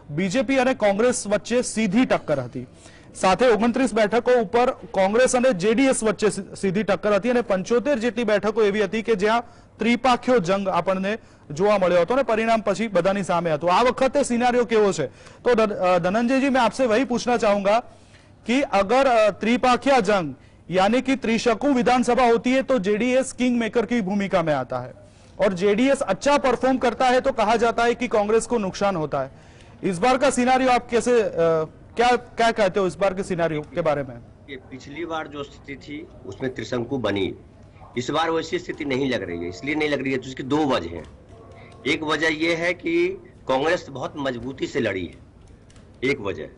Speaker 1: બીજેપી અને કોંગ્રેસ વચ્ચે સીધી ટક્કર હતી. સાથે 29 બેઠકો ઉપર કોંગ્રેસ અને જેડીએસ વચ્ચે સીધી ટક્કર હતી અને 75 જેટલી બેઠકો એવી હતી કે જ્યાં ત્રિપાખ્યો જંગ આપણને જોવા મળ્યો હતો અને પરિણામ પછી બધાની સામે હતું. આ વખતે સિનારિયો કેવો છે? તો धनंजय जी, मैं आपसे वही पूछना चाहूंगा कि अगर त्रिपाखिया जंग यानी कि त्रिशकु विधानसभा होती है तो जेडीएस किंग मेकर की भूमिका में आता है और जेडीएस अच्छा परफॉर्म करता है तो कहा जाता है कि कांग्रेस को नुकसान होता है. इस बार का सिनारियो आप कैसे क्या कहते हो इस बार के सिनारियो के बारे में?
Speaker 3: ये पिछली बार जो स्थिति थी उसमें त्रिशंकु बनी, इस बार वैसी स्थिति नहीं लग रही है. इसलिए नहीं लग रही है तो इसकी 2 वजह हैं. एक वजह यह है कि कांग्रेस बहुत मजबूती से लड़ी है, एक वजह.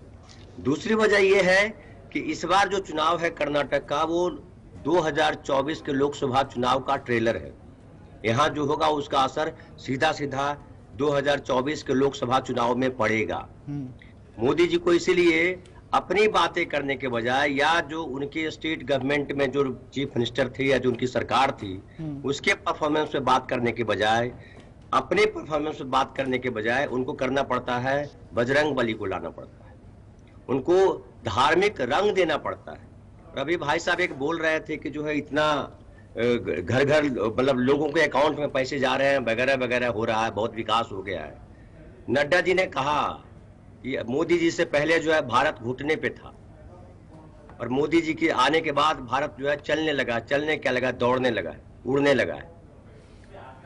Speaker 3: दूसरी वजह यह है कि इस बार जो चुनाव है कर्नाटक का वो 2024 के लोकसभा चुनाव का ट्रेलर है. यहाँ जो होगा उसका असर सीधा सीधा 2024 के लोकसभा चुनाव में पड़ेगा. मोदी जी को इसीलिए अपनी बातें करने के बजाय या जो उनके स्टेट गवर्नमेंट में जो चीफ मिनिस्टर थे या जो उनकी सरकार थी उसके परफॉर्मेंस पे बात करने के बजाय, अपने परफॉर्मेंस पे बात करने के बजाय उनको करना पड़ता है बजरंग बली को लाना पड़ता है, उनको धार्मिक रंग देना पड़ता है. और अभी भाई साहब एक बोल रहे थे कि जो है इतना घर घर मतलब लोगों के अकाउंट में पैसे जा रहे हैं वगैरह वगैरह हो रहा है, बहुत विकास हो गया है. नड्डा जी ने कहा कि मोदी जी से पहले जो है भारत घुटने पे था और मोदी जी के आने के बाद भारत जो है चलने लगा. चलने क्या लगा? दौड़ने लगा, उड़ने लगा है.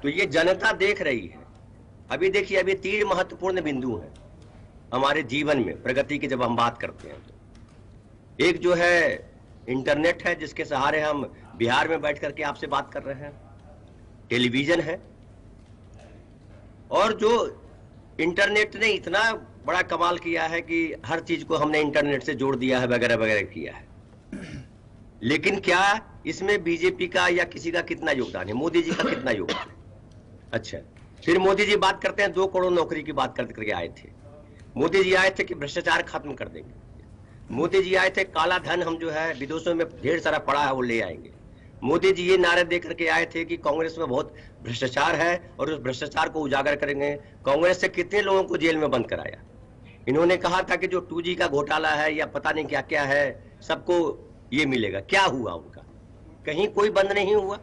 Speaker 3: तो ये जनता देख रही है. अभी देखिए, अभी 3 महत्वपूर्ण बिंदु हैं. हमारे जीवन में प्रगति की जब हम बात करते हैं तो एक जो है इंटरनेट है जिसके सहारे हम बिहार में बैठ करके आपसे बात कर रहे हैं, टेलीविजन है, और जो इंटरनेट ने इतना बड़ा कमाल किया है कि हर चीज को हमने इंटरनेट से जोड़ दिया है, वगैरह वगैरह किया है। लेकिन क्या इसमें बीजेपी का या किसी का कितना योगदान है, मोदी जी का कितना योगदान है? अच्छा, फिर मोदी जी बात करते हैं 2 करोड़ नौकरी की बात करके आए थे। मोदी जी आए थे कि भ्रष्टाचार खत्म कर देंगे। मोदी जी आए थे काला धन हम जो है विदेशों में ढेर सारा पड़ा है वो ले आएंगे। मोदी जी ये नारे दे करके आए थे कि कांग्रेस में बहुत भ्रष्टाचार है और उस भ्रष्टाचार को उजागर करेंगे। कांग्रेस से कितने लोगों को जेल में बंद कराया। इन्होंने कहा था कि जो 2G का घोटाला है या पता नहीं क्या क्या है सबको ये मिलेगा। क्या हुआ उनका? कहीं कोई बंद नहीं हुआ।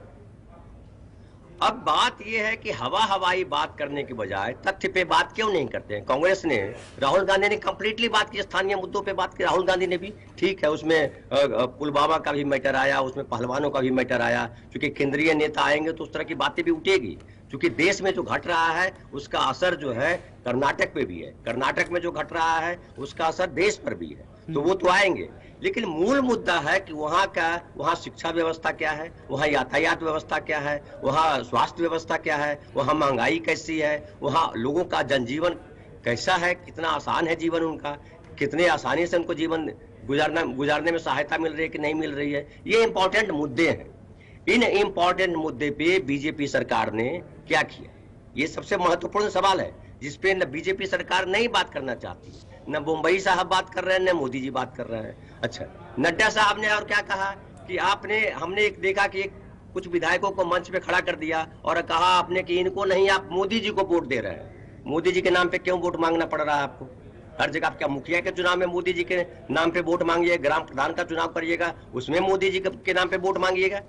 Speaker 3: अब बात यह है कि हवाई बात करने के बजाय तथ्य पे बात क्यों नहीं करते हैं? कांग्रेस ने, राहुल गांधी ने कंप्लीटली बात की, स्थानीय मुद्दों पे बात की। राहुल गांधी ने भी, ठीक है, उसमें पुलवामा का भी मैटर आया, उसमें पहलवानों का भी मैटर आया। क्योंकि केंद्रीय नेता आएंगे तो उस तरह की बातें भी उठेगी। क्योंकि देश में जो घट रहा है उसका असर जो है कर्नाटक पे भी है, कर्नाटक में जो घट रहा है उसका असर देश पर भी है, तो वो तो आएंगे। लेकिन मूल मुद्दा है कि वहाँ शिक्षा व्यवस्था क्या है, वहाँ यातायात व्यवस्था क्या है, वहाँ स्वास्थ्य व्यवस्था क्या है, वहाँ महंगाई कैसी है, वहाँ लोगों का जनजीवन कैसा है, कितना आसान है जीवन उनका, कितने आसानी से उनको जीवन गुजारने में सहायता मिल रही है कि नहीं मिल रही है। ये इंपॉर्टेंट मुद्दे हैं। इन इंपॉर्टेंट मुद्दे पे बीजेपी सरकार ने क्या किया, ये सबसे महत्वपूर्ण सवाल है जिसपे न बीजेपी सरकार नहीं बात करना चाहती, न मुंबई साहब बात कर रहे हैं, न मोदी जी बात कर रहे हैं। अच्छा, नड्डा साहब ने और क्या कहा कि हमने एक देखा कि कुछ विधायकों को मंच पे खड़ा कर दिया और कहा आपने कि इनको नहीं, आप मोदी जी को वोट दे रहे हैं। मोदी जी के नाम पे क्यों वोट मांगना पड़ रहा है आपको? हर जगह क्या मुखिया के चुनाव में मोदी जी के नाम पे वोट मांगिए, ग्राम प्रधान का चुनाव करिएगा उसमें मोदी जी के नाम पे वोट मांगिएगा।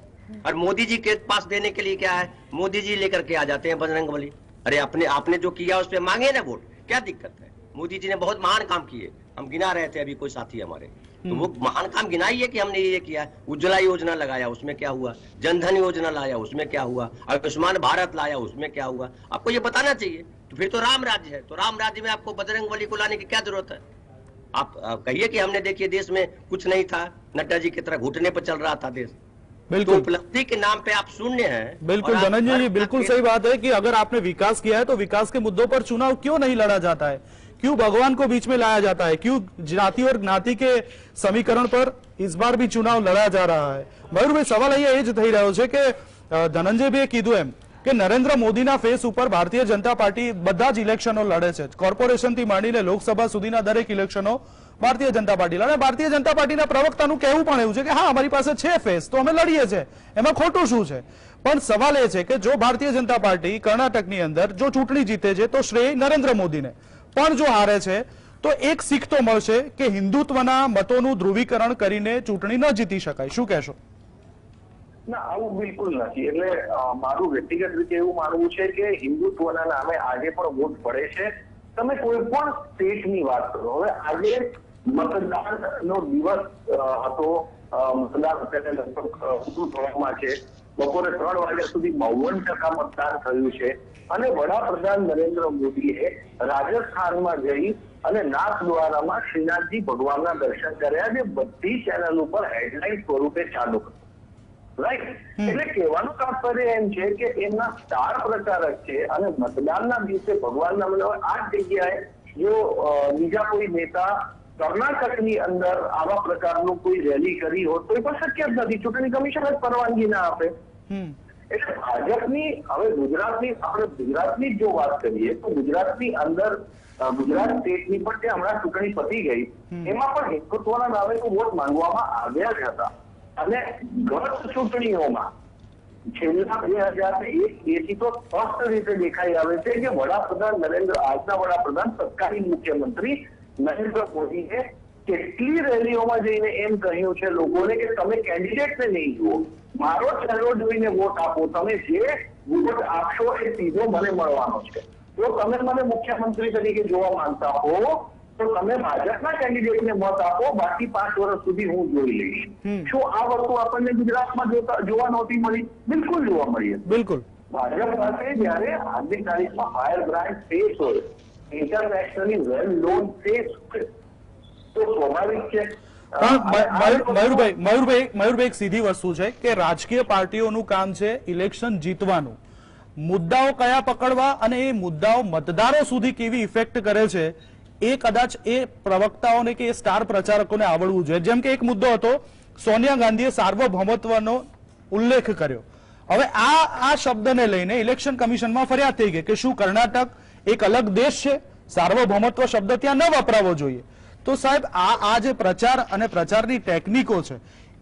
Speaker 3: और मोदी जी के पास देने के लिए क्या है, मोदी जी लेकर के आ जाते हैं बजरंगबली। अरे आपने जो किया उस पर मांगे ना वोट, क्या दिक्कत है? मोदी जी ने बहुत महान काम किए, हम गिना रहे थे अभी कोई साथी हमारे, तो वो महान काम गिनाइए कि हमने ये किया। उज्ज्वला योजना लगाया, उसमें क्या हुआ? जनधन योजना लाया, उसमें क्या हुआ? आयुष्मान भारत लाया, उसमें क्या हुआ? आपको ये बताना चाहिए। तो फिर तो राम राज्य है, तो राम राज्य में आपको बजरंगबली को लाने की क्या जरूरत है? आप कहिए कि हमने देखिए देश में कुछ नहीं था, नड्डा जी की तरह घुटने पर चल रहा था देश।
Speaker 1: बिल्कुल,
Speaker 3: तो उपलब्धि के नाम पे आप शून्य हैं।
Speaker 1: बिल्कुल धनंजय जी, बिल्कुल सही बात है कि अगर आपने विकास किया है तो विकास के मुद्दों पर चुनाव क्यों नहीं लड़ा जाता है? क्यों भगवान को बीच में लाया जाता है? क्यों जाति और ज्ञाति के समीकरण पर इस बार भी चुनाव लड़ा जा रहा है? મયુરભાઈ, સવાલ અહીંયા એ જ થઈ રહ્યો છે કે ધનંજયભાઈએ કીધું એમ કે નરેન્દ્ર મોદીના ફેસ ઉપર ભારતીય જનતા પાર્ટી બધા જ ઇલેક્શનો લડે છે, કોર્પોરેશનથી માંડીને લોકસભા સુધીના દરેક ઇલેક્શનો ભારતીય જનતા પાર્ટી લડે। ભારતીય જનતા પાર્ટીના પ્રવક્તાનું કહેવું પણ એવું છે કે હા, અમારી પાસે છે ફેસ, તો અમે લડીએ છીએ, એમાં ખોટું શું છે? પણ સવાલ એ છે કે જો ભારતીય જનતા પાર્ટી કર્ણાટકની અંદર જો ચૂંટણી જીતે છે તો શ્રેય નરેન્દ્ર મોદીને, પણ જો હારે છે તો એક શીખ તો મળશે કે હિન્દુત્વના મતોનું ધ્રુવીકરણ કરીને ચૂંટણી ન જીતી શકાય। શું કહેશો?
Speaker 4: ના, આવું બિલકુલ નથી। એટલે મારું વ્યક્તિગત રીતે એવું માનવું છે કે હિન્દુત્વના નામે આજે પણ વોટ પડે છે। તમે કોઈ પણ સ્ટેટની વાત કરો, હવે આજે મતદાનનો દિવસ હતો, મતદાન અત્યારે લગભગ પૂરું થવામાં છે, બપોરે 3 વાગ્યા સુધી 52% મતદાન થયું છે। અને વડાપ્રધાન નરેન્દ્ર મોદીએ રાજસ્થાનમાં જઈ અને નાથદ્વારામાં શ્રીનાથજી ભગવાનના દર્શન કર્યા, જે બધી ચેનલ ઉપર હેડલાઇન સ્વરૂપે ચાલુ હતું। રાઈટ, એટલે કહેવાનું તાત્પર્ય એમ છે કે એમના સ્ટાર પ્રચારક છે અને મતદાનના દિવસે ભગવાનના આ જ જગ્યાએ જો બીજા કોઈ નેતા કર્ણાટકની અંદર આવા પ્રકારનું કોઈ રેલી કરી હોત તો એ પણ શક્ય જ નથી। ચૂંટણી કમિશન જ પરવાનગી ના આપે। એટલે ભાજપની, હવે ગુજરાતની, આપણે ગુજરાતની જો વાત કરીએ તો ગુજરાતની અંદર ગુજરાત સ્ટેટની પણ જે હમણાં ચૂંટણી પતી ગઈ એમાં પણ હિન્દુત્વના નામે તો વોટ માંગવામાં આવ્યા જ હતા। અને ગત ચૂંટણીઓમાં છેલ્લા 2001 થી તો સ્પષ્ટ રીતે દેખાઈ આવે છે કે વડાપ્રધાન આજના વડાપ્રધાન તત્કાલીન મુખ્યમંત્રી નરેન્દ્ર મોદીએ કેટલી રેલીઓમાં જઈને એમ કહ્યું છે લોકોને કે તમે કેન્ડિડેટને નહીં જુઓ, મારો ચહેરો જોઈને વોટ આપો, તમે જે વોટ આપશો એ સીધો મને મળવાનો છે। જો તમે મને મુખ્યમંત્રી તરીકે જોવા માંગતા હો તો તમે ભાજપના કેન્ડિડેટને મત આપો, બાકી 5 વર્ષ સુધી હું જોઈ લઈશ। શું આ વસ્તુ આપણને ગુજરાતમાં જોવા નહોતી મળી? બિલકુલ જોવા મળી।
Speaker 1: બિલકુલ,
Speaker 4: ભાજપ પાસે જયારે આજની તારીખમાં ફાયર બ્રાન્ડ સ્પેસ હોય ઇન્ટરનેશનલી વેલ નોન ફેસ છે, તો સ્વાભાવિક છે.
Speaker 1: પણ મયુરભાઈ એક સીધી વસ્તુ છે કે રાજકીય પાર્ટીઓનું કામ છે ઇલેક્શન જીતવાનું, મુદ્દાઓ કયા પકડવા અને એ મુદ્દાઓ મતદારો સુધી કેવી ઇફેક્ટ કરે છે એ કદાચ એ પ્રવક્તાઓને કે એ સ્ટાર પ્રચારકોને આવડવું જોઈએ. જેમ કે એક મુદ્દો હતો, સોનિયા ગાંધીએ સાર્વભૌમત્વનો ઉલ્લેખ કર્યો. હવે આ શબ્દને લઈને ઇલેક્શન કમિશનમાં ફરિયાદ થઈ ગઈ કે શું કર્ણાટક એક અલગ દેશ છે, સાર્વભૌમત્વ શબ્દ ત્યાં ન વપરાવો જોઈએ. તો સાહેબ આ જે પ્રચાર અને પ્રચારની ટેકનિકો છે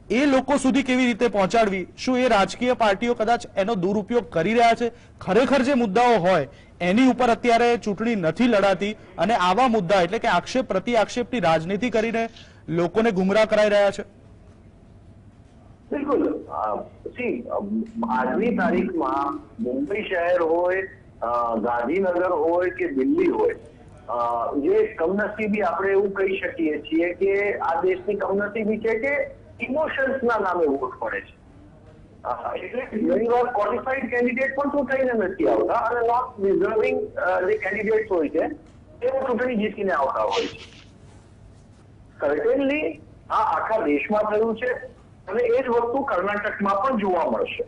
Speaker 1: એ લોકો સુધી કેવી રીતે પહોંચાડવી? શું એ રાજકીય પાર્ટીઓ કદાચ એનો દુરુપયોગ કરી રહ્યા છે? ખરેખર જે મુદ્દાઓ હોય એની ઉપર અત્યારે ચૂંટણી નથી લડાતી અને આવા મુદ્દા એટલે કે આક્ષેપ પ્રતિ આક્ષેપની રાજનીતિ કરીને લોકોને ગુમરાહ કરાઈ રહ્યા છે?
Speaker 4: બિલકુલ. આજની તારીખમાં મુંબઈ શહેર હોય, ગાંધીનગર હોય કે દિલ્હી હોય, જે કમનસીબી આપણે એવું કહી શકીએ છીએ કે આ દેશની કમનસીબી છે કે ઇમોશન્સના નામે વોટ પડે છે. એટલે ઘણી વાર ક્વોલિફાઈડ કેન્ડિડેટ પણ ચૂંટાઈને નથી આવતા અને નોટ ડિઝર્વિંગ જે કેન્ડિડેટ્સ હોય છે તેઓ ચૂંટણી જીતીને આવતા હોય છે. સર્ટેનલી આ આખા દેશમાં થયું છે અને એ જ વસ્તુ કર્ણાટકમાં પણ જોવા મળશે.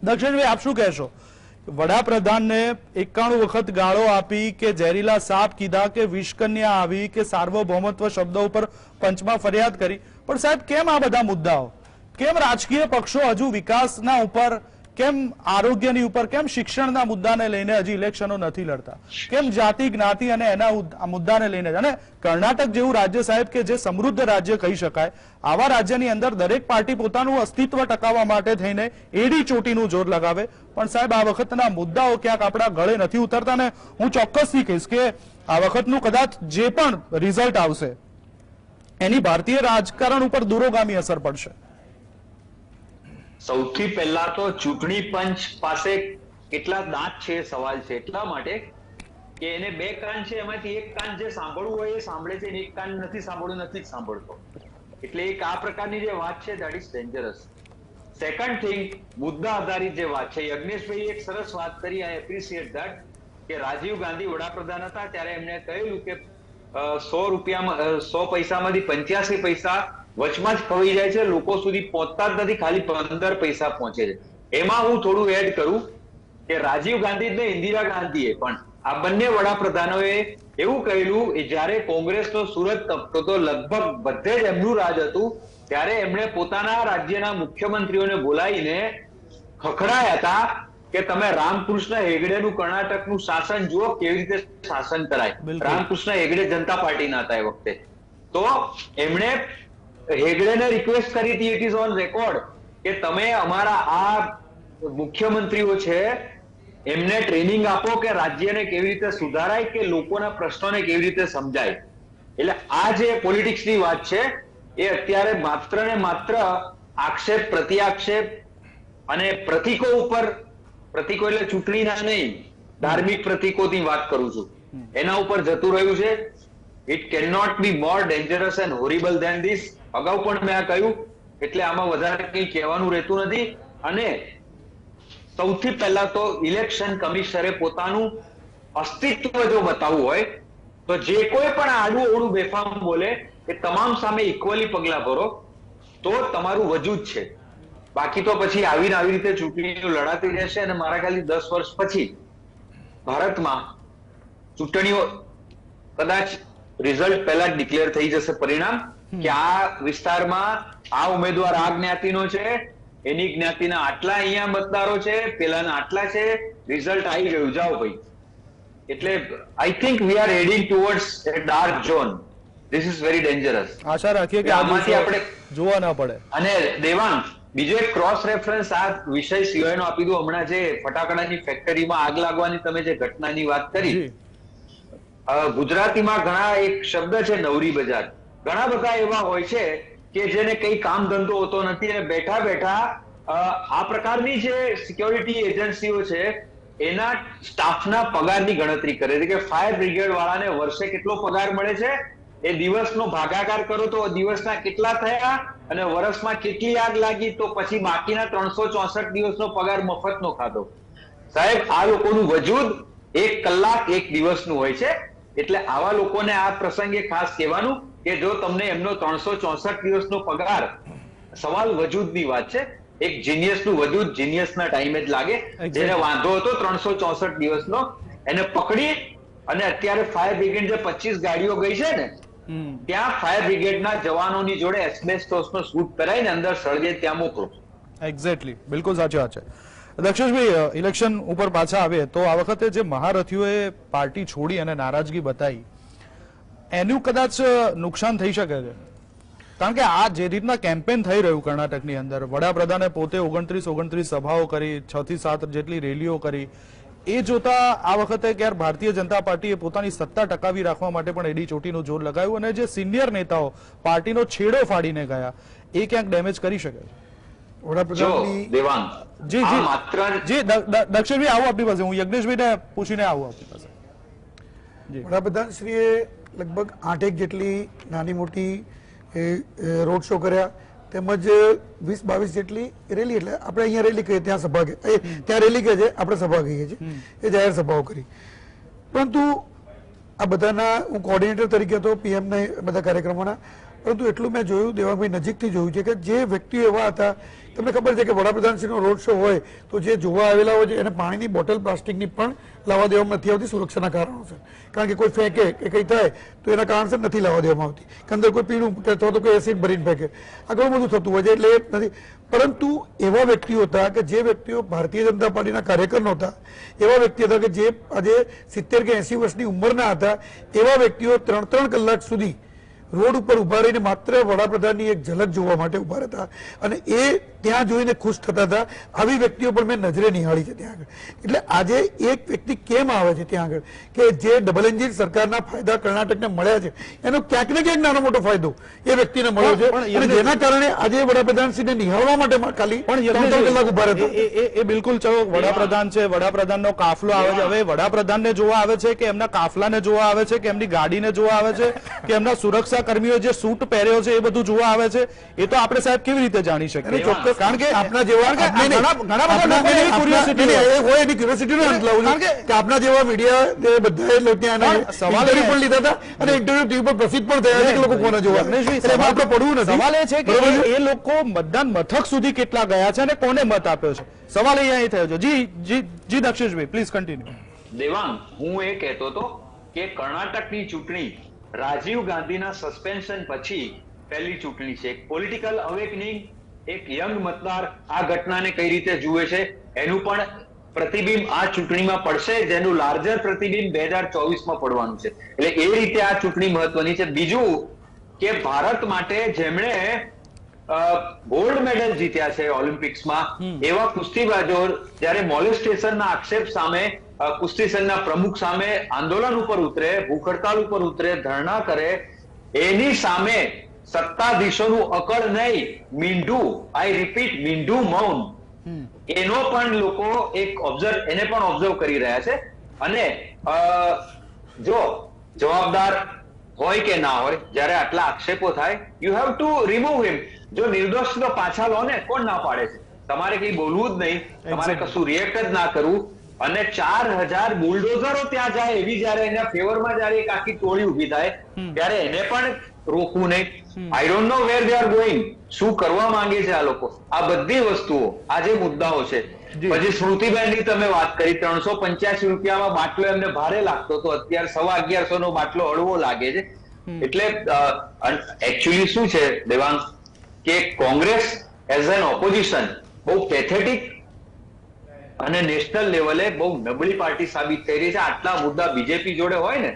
Speaker 1: દક્ષિણભાઈ, આપ શું કહેશો? વડાપ્રધાનને 91 વખત ગાળો આપી કે ઝેરીલા સાપ કીધા કે વિષકન્યા આવી કે સાર્વભૌમત્વ શબ્દો ઉપર પંચમાં ફરિયાદ કરી, પણ સાહેબ કેમ આ બધા મુદ્દાઓ, કેમ રાજકીય પક્ષો હજુ વિકાસના ઉપર, કેમ આરોગ્યની ઉપર, કેમ શિક્ષણના મુદ્દાને લઈને હજી ઇલેક્શનો નથી લડતા? કેમ જાતિ જ્ઞાતિ અને એના મુદ્દાને લઈને? અને કર્ણાટક જેવું રાજ્ય સાહેબ કે જે સમૃદ્ધ રાજ્ય કહી શકાય, આવા રાજ્યની અંદર દરેક પાર્ટી પોતાનું અસ્તિત્વ ટકાવવા માટે થઈને એડી ચોટીનું જોર લગાવે, પણ સાહેબ આ વખતના મુદ્દાઓ ક્યાંક આપણા ગળે નથી ઉતરતા. ને હું ચોક્કસથી કહીશ કે આ વખતનું કદાચ જે પણ રિઝલ્ટ આવશે એની ભારતીય રાજકારણ ઉપર દૂરોગામી અસર પડશે.
Speaker 5: સૌથી પહેલા તો ચૂંટણી પંચ પાસે કેટલા દાંત છે એ સવાલ છે, એટલા માટે કે એને 2 કાન છે, એમાંથી એક કાન જે સાંભળવું હોય એ સાંભળે છે અને એક કાન નથી સાંભળવું નથી જ સાંભળતો. એટલે એક આ પ્રકારની જે વાત છે that is dangerous. Second thing, મુદ્દા આધારિત જે વાત છે, યજ્ઞેશભાઈ એક સરસ વાત કરી, આઈ એપ્રિશિએટ ધેટ, કે રાજીવ ગાંધી વડાપ્રધાન હતા ત્યારે એમને કહેલું કે 100 પૈસામાંથી 85 પૈસા વચમાં જ ખવાઈ જાય છે, લોકો સુધી પહોંચતા જ નથી, ખાલી 15 પૈસા પહોંચે છે. એમાં હું થોડું એડ કરું કે રાજીવ ગાંધી ને ઇન્દિરા ગાંધીએ પણ આ બંને વડાપ્રધાનોએ એવું કહેલું જયારે કોંગ્રેસનો સુરત તપતો તો લગભગ બધે જ એમનું રાજ હતું, ત્યારે એમણે પોતાના રાજ્યના મુખ્યમંત્રીઓને બોલાવીને ખખડાયા હતા કે તમે રામકૃષ્ણ હેગડેનું કર્ણાટકનું શાસન જુઓ, કેવી રીતે શાસન કરાય. રામકૃષ્ણ હેગડે જનતા પાર્ટીના હતા એ વખતે. તો એમણે હેગડેને રિક્વેસ્ટ કરી હતી, ઇટ ઇઝ ઓન રેકોર્ડ, કે તમે અમારા આ મુખ્યમંત્રીઓ છે એમને ટ્રેનિંગ આપો કે રાજ્યને કેવી રીતે સુધારાય, કે લોકોના પ્રશ્નોને કેવી રીતે સમજાય. એટલે આ જે પોલિટિક્સની વાત છે એ અત્યારે માત્ર ને માત્ર આક્ષેપ પ્રત્યાક્ષેપ અને પ્રતીકો ઉપર, પ્રતીકો એટલે ચૂંટણીના નહીં, ધાર્મિક પ્રતીકોની વાત કરું છું, એના ઉપર જતું રહ્યું છે. It can not be more dangerous and horrible than this. અગાઉ પણ મેં આ કહ્યું, એટલે આમાં વધારે કંઈ કહેવાનું રહેતું નથી. અને સૌથી પહેલા તો ઇલેક્શન કમિશનરે પોતાનું અસ્તિત્વ જો બતાવવું હોય તો જે કોઈ પણ આડું ઓળું બેફામ બોલે એ તમામ સામે ઇક્વલી પગલા ભરો તો તમારું વજૂદ છે. બાકી તો પછી આવીને આવી રીતે ચૂંટણીઓ લડાતી રહેશે અને મારા ખ્યાલથી 10 વર્ષ પછી ભારતમાં ચૂંટણીઓ કદાચ રિઝલ્ટ પહેલા જ ડિક્લેર થઈ જશે, પરિણામ કે આ વિસ્તારમાં આ ઉમેદવાર આ જ્ઞાતિનો છે, એની જ્ઞાતિના આટલા અહીંયા મતદારો છે, પેલાના આટલા છે, રિઝલ્ટ આવી ગયું, જાઓ ભાઈ. એટલે I think we are heading towards a dark zone. This is very dangerous.
Speaker 1: આશા રાખીએ કે આમાંથી આપણે જોવા ના પડે.
Speaker 5: અને દેવાંગ, બીજો એક ક્રોસ રેફરન્સ આ વિષય સિવાયનો આપી દઉં. હમણાં જે ફટાકડાની ફેક્ટરીમાં આગ લાગવાની તમે જે ઘટનાની વાત કરી, ગુજરાતીમાં ઘણા એક શબ્દ છે નવરી બજાર. ઘણા બધા એવા હોય છે કે જેને કઈ કામ ધંધો હોતો નથી અને બેઠા બેઠા આ પ્રકારની જે સિક્યોરિટી એજન્સીઓ છે એના સ્ટાફના પગારની ગણતરી કરે છે કે ફાયર બ્રિગેડ વાળાને વર્ષે કેટલો પગાર મળે છે, એ દિવસનો ભાગાકાર કરો તો દિવસના કેટલા થયા અને વર્ષમાં કેટલી આગ લાગી, તો પછી બાકીના 364 દિવસનો પગાર મફતનો ખાધો. સાહેબ, આ લોકોનું વજૂદ 1 કલાક 1 દિવસનું હોય છે. એટલે આવા લોકોને આ પ્રસંગે ખાસ કહેવાનું કે જો તમને એમનો 364 દિવસનો પગાર, સવાલ વજૂદની વાત છે, એક જીનિયસનું વજૂદ જીનિયસના ટાઈમે જ લાગે. જેને વાંધો હતો 364 દિવસનો, એને પકડી અને અત્યારે ફાયર બ્રિગેડ જે 25 ગાડીઓ ગઈ છે ને, ત્યાં ફાયર બ્રિગેડના જવાનોની જોડે એસ્બેસ્ટોસનો સૂટ પહેરાઈને અંદર સળગે ત્યાં મોકલો.
Speaker 1: એક્ઝેક્ટલી, બિલકુલ સાચી વાત છે. દક્ષેશભાઈ, ઇલેક્શન ઉપર પાછા આવે તો આ વખતે જે મહારથીઓએ પાર્ટી છોડી અને નારાજગી બતાવી, એનું કદાચ નુકસાન થઈ શકે છે. કારણ કે આ જે રીતના કેમ્પેન થઈ રહ્યું કર્ણાટકની અંદર, વડાપ્રધાને પોતે 29 સભાઓ કરી, 6 થી 7 જેટલી રેલીઓ કરી, એ જોતા આ વખતે ક્યારે ભારતીય જનતા પાર્ટીએ પોતાની સત્તા ટકાવી રાખવા માટે પણ એડી ચોટીનું જોર લગાવ્યું, અને જે સિનિયર નેતાઓ પાર્ટીનો છેડો ફાડીને ગયા, એ ક્યાંક ડેમેજ કરી શકે છે.
Speaker 2: વડાપ્રધાનની
Speaker 5: દેવાંગ,
Speaker 1: જી
Speaker 5: આ
Speaker 1: જી
Speaker 5: માત્ર
Speaker 1: જી દક્ષિણભાઈ આવું આપની પાસે, હું યજ્ઞેશભાઈને પૂછીને આવું આપની પાસે.
Speaker 2: વડાપ્રધાનશ્રીએ લગભગ 8 જેટલી નાની મોટી રોડ શો કર્યા, તેમજ 20-22 જેટલી રેલી, એટલે આપણે અહીંયા રેલી કહીએ ત્યાં સભા, ત્યાં રેલી કહે છે, આપણે સભા કહીએ છીએ, એ જાહેર સભાઓ કરી. પરંતુ આ બધાના હું કોર્ડિનેટર તરીકે હતો પીએમના બધા કાર્યક્રમોના, પરંતુ એટલું મેં જોયું, દેવાભાઈ નજીકથી જોયું છે કે જે વ્યક્તિઓ એવા હતા, તમને ખબર છે કે વડાપ્રધાનશ્રીનો રોડ શો હોય તો જે જોવા આવેલા હોય છે એને પાણીની બોટલ પ્લાસ્ટિકની પણ લાવવા દેવામાં નથી આવતી, સુરક્ષાના કારણોસર. કારણ કે કોઈ ફેંકે કે કંઈ થાય તો એના કારણસર નથી લાવવા દેવામાં આવતી, કે અંદર કોઈ પીણું અથવા તો કોઈ એસિડ ભરીને ફેંકે, આ ઘણું બધું થતું હોય છે, એટલે એ નથી. પરંતુ એવા વ્યક્તિઓ હતા કે જે વ્યક્તિઓ ભારતીય જનતા પાર્ટીના કાર્યકર નહોતા, એવા વ્યક્તિ હતા કે જે આજે 70 કે 80 વર્ષની ઉંમરના હતા, એવા વ્યક્તિઓ 3 કલાક સુધી રોડ ઉપર ઉભા રહીને માત્ર વડાપ્રધાનની એક ઝલક જોવા માટે ઉભા હતા, અને એ ત્યાં જોઈને ખુશ થતા હતા. આવી વ્યક્તિઓ પણ મેં નજરે નિહાળી છે ત્યાં આગળ. એટલે આજે એક વ્યક્તિ કેમ આવે છે ત્યાં આગળ કે જે ડબલ એન્જિન સરકારના ફાયદા કર્ણાટકને મળ્યા છે, એનો ક્યાંક ને ક્યાંક નાનો મોટો ફાયદો એ વ્યક્તિને મળ્યો છે, અને જેના કારણે આજે વડાપ્રધાનશ્રીને નિહાળવા માટે ખાલી 3 કલાક ઉભા રહેતા.
Speaker 1: એ બિલકુલ ચલો, વડાપ્રધાન છે, વડાપ્રધાનનો કાફલો આવે છે, હવે વડાપ્રધાનને જોવા આવે છે કે એમના કાફલાને જોવા આવે છે કે એમની ગાડીને જોવા આવે છે કે એમના સુરક્ષા કર્મીઓ જે સૂટ પહેર્યો છે એ બધું જોવા આવે છે, એ તો આપણે સાહેબ કેવી રીતે જાણી શકીએ? ચોક્કસ, કારણ કે આપના જેવા ઘણા બધા ક્યુરિયોસિટીનો અંત લાવું છું કે આપના જેવા મીડિયા બધાએ ત્યાં સવાલ પણ લીધા હતા અને ઇન્ટરવ્યુ ટીવી પર પ્રસિદ્ધ પણ થયા છે કે લોકો કોને જોવા. આપણે પડવું નથી. સવાલ એ છે કે એ લોકો મતદાન મથક સુધી કેટલા ગયા છે અને કોને મત આપ્યો છે, સવાલ અહીંયા થયો છે. જી જી જી દક્ષેશભાઈ, પ્લીઝ કન્ટિન્યુ.
Speaker 5: દેવાંગ, હું એ કહેતો હતો કે કર્ણાટકની ચૂંટણી રાજીવ ગાંધીના સસ્પેન્શન પછી પહેલી ચૂંટણી છે. એક પોલિટિકલ અવેકનિંગ, એક યંગ મતદાર આ ઘટનાને કઈ રીતે જુએ છે એનું પણ પ્રતિબિંબ આ ચૂંટણીમાં પડશે, જેનું લાર્જર પ્રતિબિંબ 2024માં પડવાનું છે. એટલે એ રીતે આ ચૂંટણી મહત્વની છે. બીજું કે ભારત માટે જેમણે ગોલ્ડ મેડલ જીત્યા છે ઓલિમ્પિક્સમાં, એવા કુસ્તીબાજો જ્યારે મોલેસ્ટેશનના આક્ષેપ સામે કુસ્તી સંઘના પ્રમુખ સામે આંદોલન ઉપર ઉતરે, ભૂખ હડતાલ ઉપર ઉતરે, ધરણા કરે, એની સામે સત્તાધીશોનું અકળ નહીં, મીંઢું, આઈ રિપીટ, મીંઢું મૌન, એનો પણ લોકો એને પણ ઓબ્ઝર્વ કરી રહ્યા છે. અને જો જવાબદાર હોય કે ના હોય, જ્યારે આટલા આક્ષેપો થાય, યુ હેવ ટુ રિમૂવ હિમ. જો નિર્દોષ તો પાછા લો ને, કોણ ના પાડે છે? તમારે કઈ બોલવું જ નહીં, તમારે કશું રિએક્ટ જ ના કરવું. અને 4000 બુલડોઝરો ત્યાં જાય એવી જયારે એના ફેવરમાં જયારે એક આખી ટોળી ઉભી થાય ત્યારે એને પણ રોકવું નહીં. I don't know where they are going, શું કરવા માંગે છે આ લોકો. આ બધી વસ્તુઓ આ જે મુદ્દાઓ છે. પછી સ્મૃતિબેનની તમે વાત કરી, 385 રૂપિયામાં બાટલો એમને ભારે લાગતો તો અત્યારે 1150 નો બાટલો હળવો લાગે છે. એટલે એકચ્યુઅલી શું છે દેવાંગ, કે કોંગ્રેસ એઝ એન ઓપોઝિશન બહુ પેથેટિક અને નેશનલ લેવલે બહુ નબળી પાર્ટી સાબિત થઈ રહી છે. આટલા મુદ્દા બીજેપી જોડે હોય ને,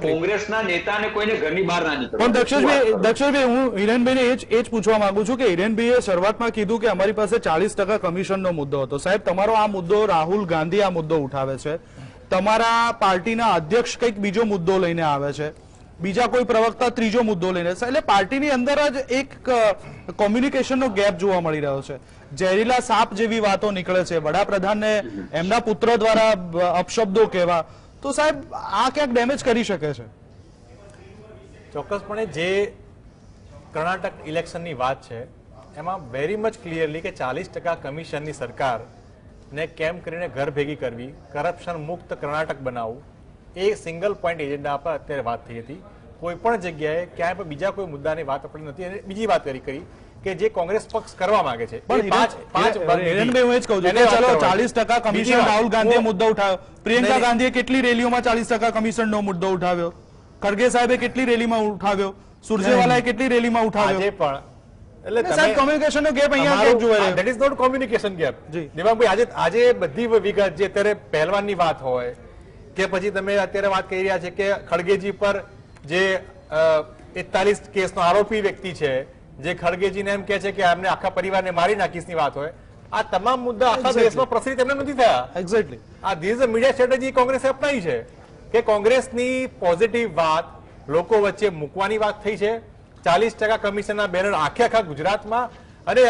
Speaker 5: કોંગ્રેસના નેતાને કોઈને ઘરની બહાર ના નીકળે.
Speaker 1: પણ દક્ષેશભાઈ, હું હિરેનભાઈને એ જ પૂછવા માંગુ છું કે હિરેનભાઈએ શરૂઆતમાં કીધું કે અમારી પાસે 40% કમિશનનો મુદ્દો હતો. સાહેબ, તમારો આ મુદ્દો, રાહુલ ગાંધી આ મુદ્દો ઉઠાવે છે, તમારા પાર્ટીના અધ્યક્ષ કંઈક બીજો મુદ્દો લઈને આવે છે, બીજા કોઈ પ્રવક્તા ત્રીજો મુદ્દો લઈને, એટલે પાર્ટીની અંદર જ એક કોમ્યુનિકેશનનો ગેપ જોવા મળી રહ્યો છે. ઝેરીલા સાપ જેવી વાતો નીકળે છે, વડાપ્રધાનને એમના પુત્ર દ્વારા અપશબ્દો કહેવા, તો સાહેબ આ ક્યાંક ડેમેજ કરી શકે છે.
Speaker 6: ચોક્કસપણે જે કર્ણાટક ઇલેક્શનની વાત છે એમાં વેરી મચ ક્લિયરલી કે 40% કમિશનની સરકાર ને કેમ કરીને ઘર ભેગી કરવી, કરપ્શન મુક્ત કર્ણાટક બનાવવું, એ સિંગલ પોઈન્ટ એજન્ડા પર અત્યારે વાત થઈ હતી. કોઈ પણ જગ્યાએ ક્યાંય પણ બીજા કોઈ મુદ્દાની વાત આપણે નથી. અને બીજી વાત કરી કે જે કોંગ્રેસ પક્ષ કરવા માંગે છે,
Speaker 1: પણ હિરેનભાઈ, હું એ જ કહું છું કે ચલો 40% કમિશન રાહુલ ગાંધીએ મુદ્દો ઉઠાવ્યો, પ્રિયંકા ગાંધીએ કેટલી રેલીઓમાં 40% કમિશનનો મુદ્દો ઉઠાવ્યો, ખડગે સાહેબે કેટલી રેલીમાં ઉઠાવ્યો, સુરજેવાલાએ કેટલી રેલીમાં ઉઠાવ્યો.
Speaker 6: આજે પણ એટલે
Speaker 1: સાહેબ કોમ્યુનિકેશનનો ગેપ અહીંયા કેમ જોવાય રહ્યો?
Speaker 6: That is not communication gap.
Speaker 1: જી.
Speaker 6: દેવાંગભાઈ, આજે બધી વિગત જે અત્યારે પહેલવાનની વાત હોય કે પછી તમે અત્યારે વાત કરી રહ્યા છે કે ખડગેજી પર જે 41 કેસનો આરોપી વ્યક્તિ છે, જે ખડગેજીને એમ કહે છે કે એમને આખા પરિવારને મારી નાખીશની વાત હોય, આ તમામ મુદ્દા આખા દેશમાં પ્રસારિત એમને નથી થયા.
Speaker 1: એક્ઝેક્ટલી
Speaker 6: આ ધીસ ઇઝ મીડિયા સ્ટ્રેટેજી કોંગ્રેસે અપનાવી છે કે કોંગ્રેસની પોઝિટિવ વાત લોકો વચ્ચે મૂકવાની વાત થઈ છે. 40% કમિશનના બેનર આખા ગુજરાતમાં અને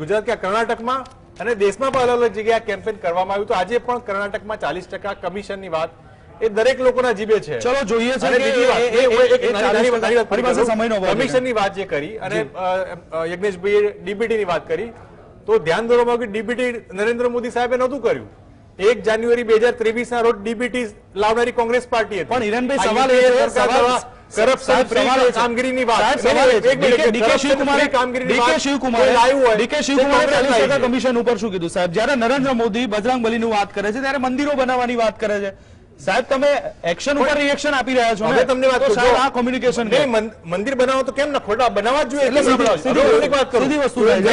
Speaker 6: ગુજરાત કે કર્ણાટકમાં અને દેશમાં પણ અલગ અલગ જગ્યાએ કેમ્પેન કરવામાં આવ્યું. તો આજે પણ કર્ણાટકમાં 40% કમિશનની વાત એ દરેક લોકોના જીભે છે.
Speaker 1: ચલો જોઈએ છે
Speaker 6: અને
Speaker 1: કે
Speaker 6: બીજી વાત,
Speaker 1: એ
Speaker 6: નાની વાત
Speaker 1: ફરી પાછો સમયનો અભાવ છે.
Speaker 6: કમિશનની વાત જે કરી અને યજ્ઞેશભાઈએ ડીબીટી ની વાત કરી, તો ધ્યાન દોરવામાં આવ્યું કે ડીબીટી નરેન્દ્ર મોદી સાહેબે નહોતું કર્યું. 1 જાન્યુઆરી 2023 ના રોજ ડીબીટી લાવનારી કોંગ્રેસ પાર્ટી હતી.
Speaker 1: પણ હિરેનભાઈ, સવાલ એ છે,
Speaker 6: કરપ્શન ફ્રી કામગીરીની વાત,
Speaker 1: ડીકે શિવકુમારે 40% કમિશન ઉપર શું કીધું સાહેબ? જ્યારે નરેન્દ્ર મોદી બજરંગબલીનું વાત કરે છે ત્યારે મંદિરો બનાવવાની વાત કરે છે. સાહેબ તમે એક્શન ઉપર રિએક્શન આપી રહ્યા છો.
Speaker 6: હવે તમને વાત
Speaker 1: તો
Speaker 6: કહું,
Speaker 1: સાહેબ આ કોમ્યુનિકેશન
Speaker 6: મંદિર બનાવો તો કેમ ના ખોટા બનાવવા જ જોઈએ.
Speaker 1: એટલે સીધી વસ્તુ થાય છે.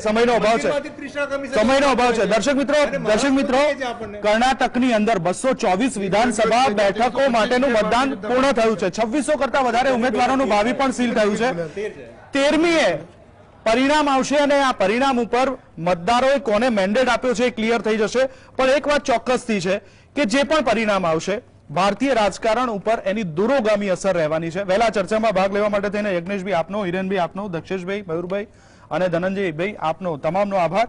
Speaker 1: સમયનો અભાવ છે. દર્શક મિત્રો, કર્ણાટકની અંદર 224 વિધાનસભા બેઠકો માટેનું મતદાન પૂર્ણ થયું છે. 2600 કરતા વધારે ઉમેદવારોનું ભાવિ પણ સીલ થયું છે. 13મીએ પરિણામ આવશે અને આ પરિણામ ઉપર મતદારોએ કોને મેન્ડેટ આપ્યો છે એ ક્લિયર થઈ જશે. પણ એક વાત ચોક્કસથી છે કે જે પણ પરિણામ આવશે, ભારતીય રાજકારણ ઉપર એની દૂરોગામી અસર રહેવાની છે. વહેલા ચર્ચામાં ભાગ લેવા માટે થઈને યજ્ઞેશભાઈ આપનો, હિરેનભાઈ આપનો, દક્ષેશભાઈ, મયુરભાઈ અને ધનંજયભાઈ આપનો તમામનો આભાર.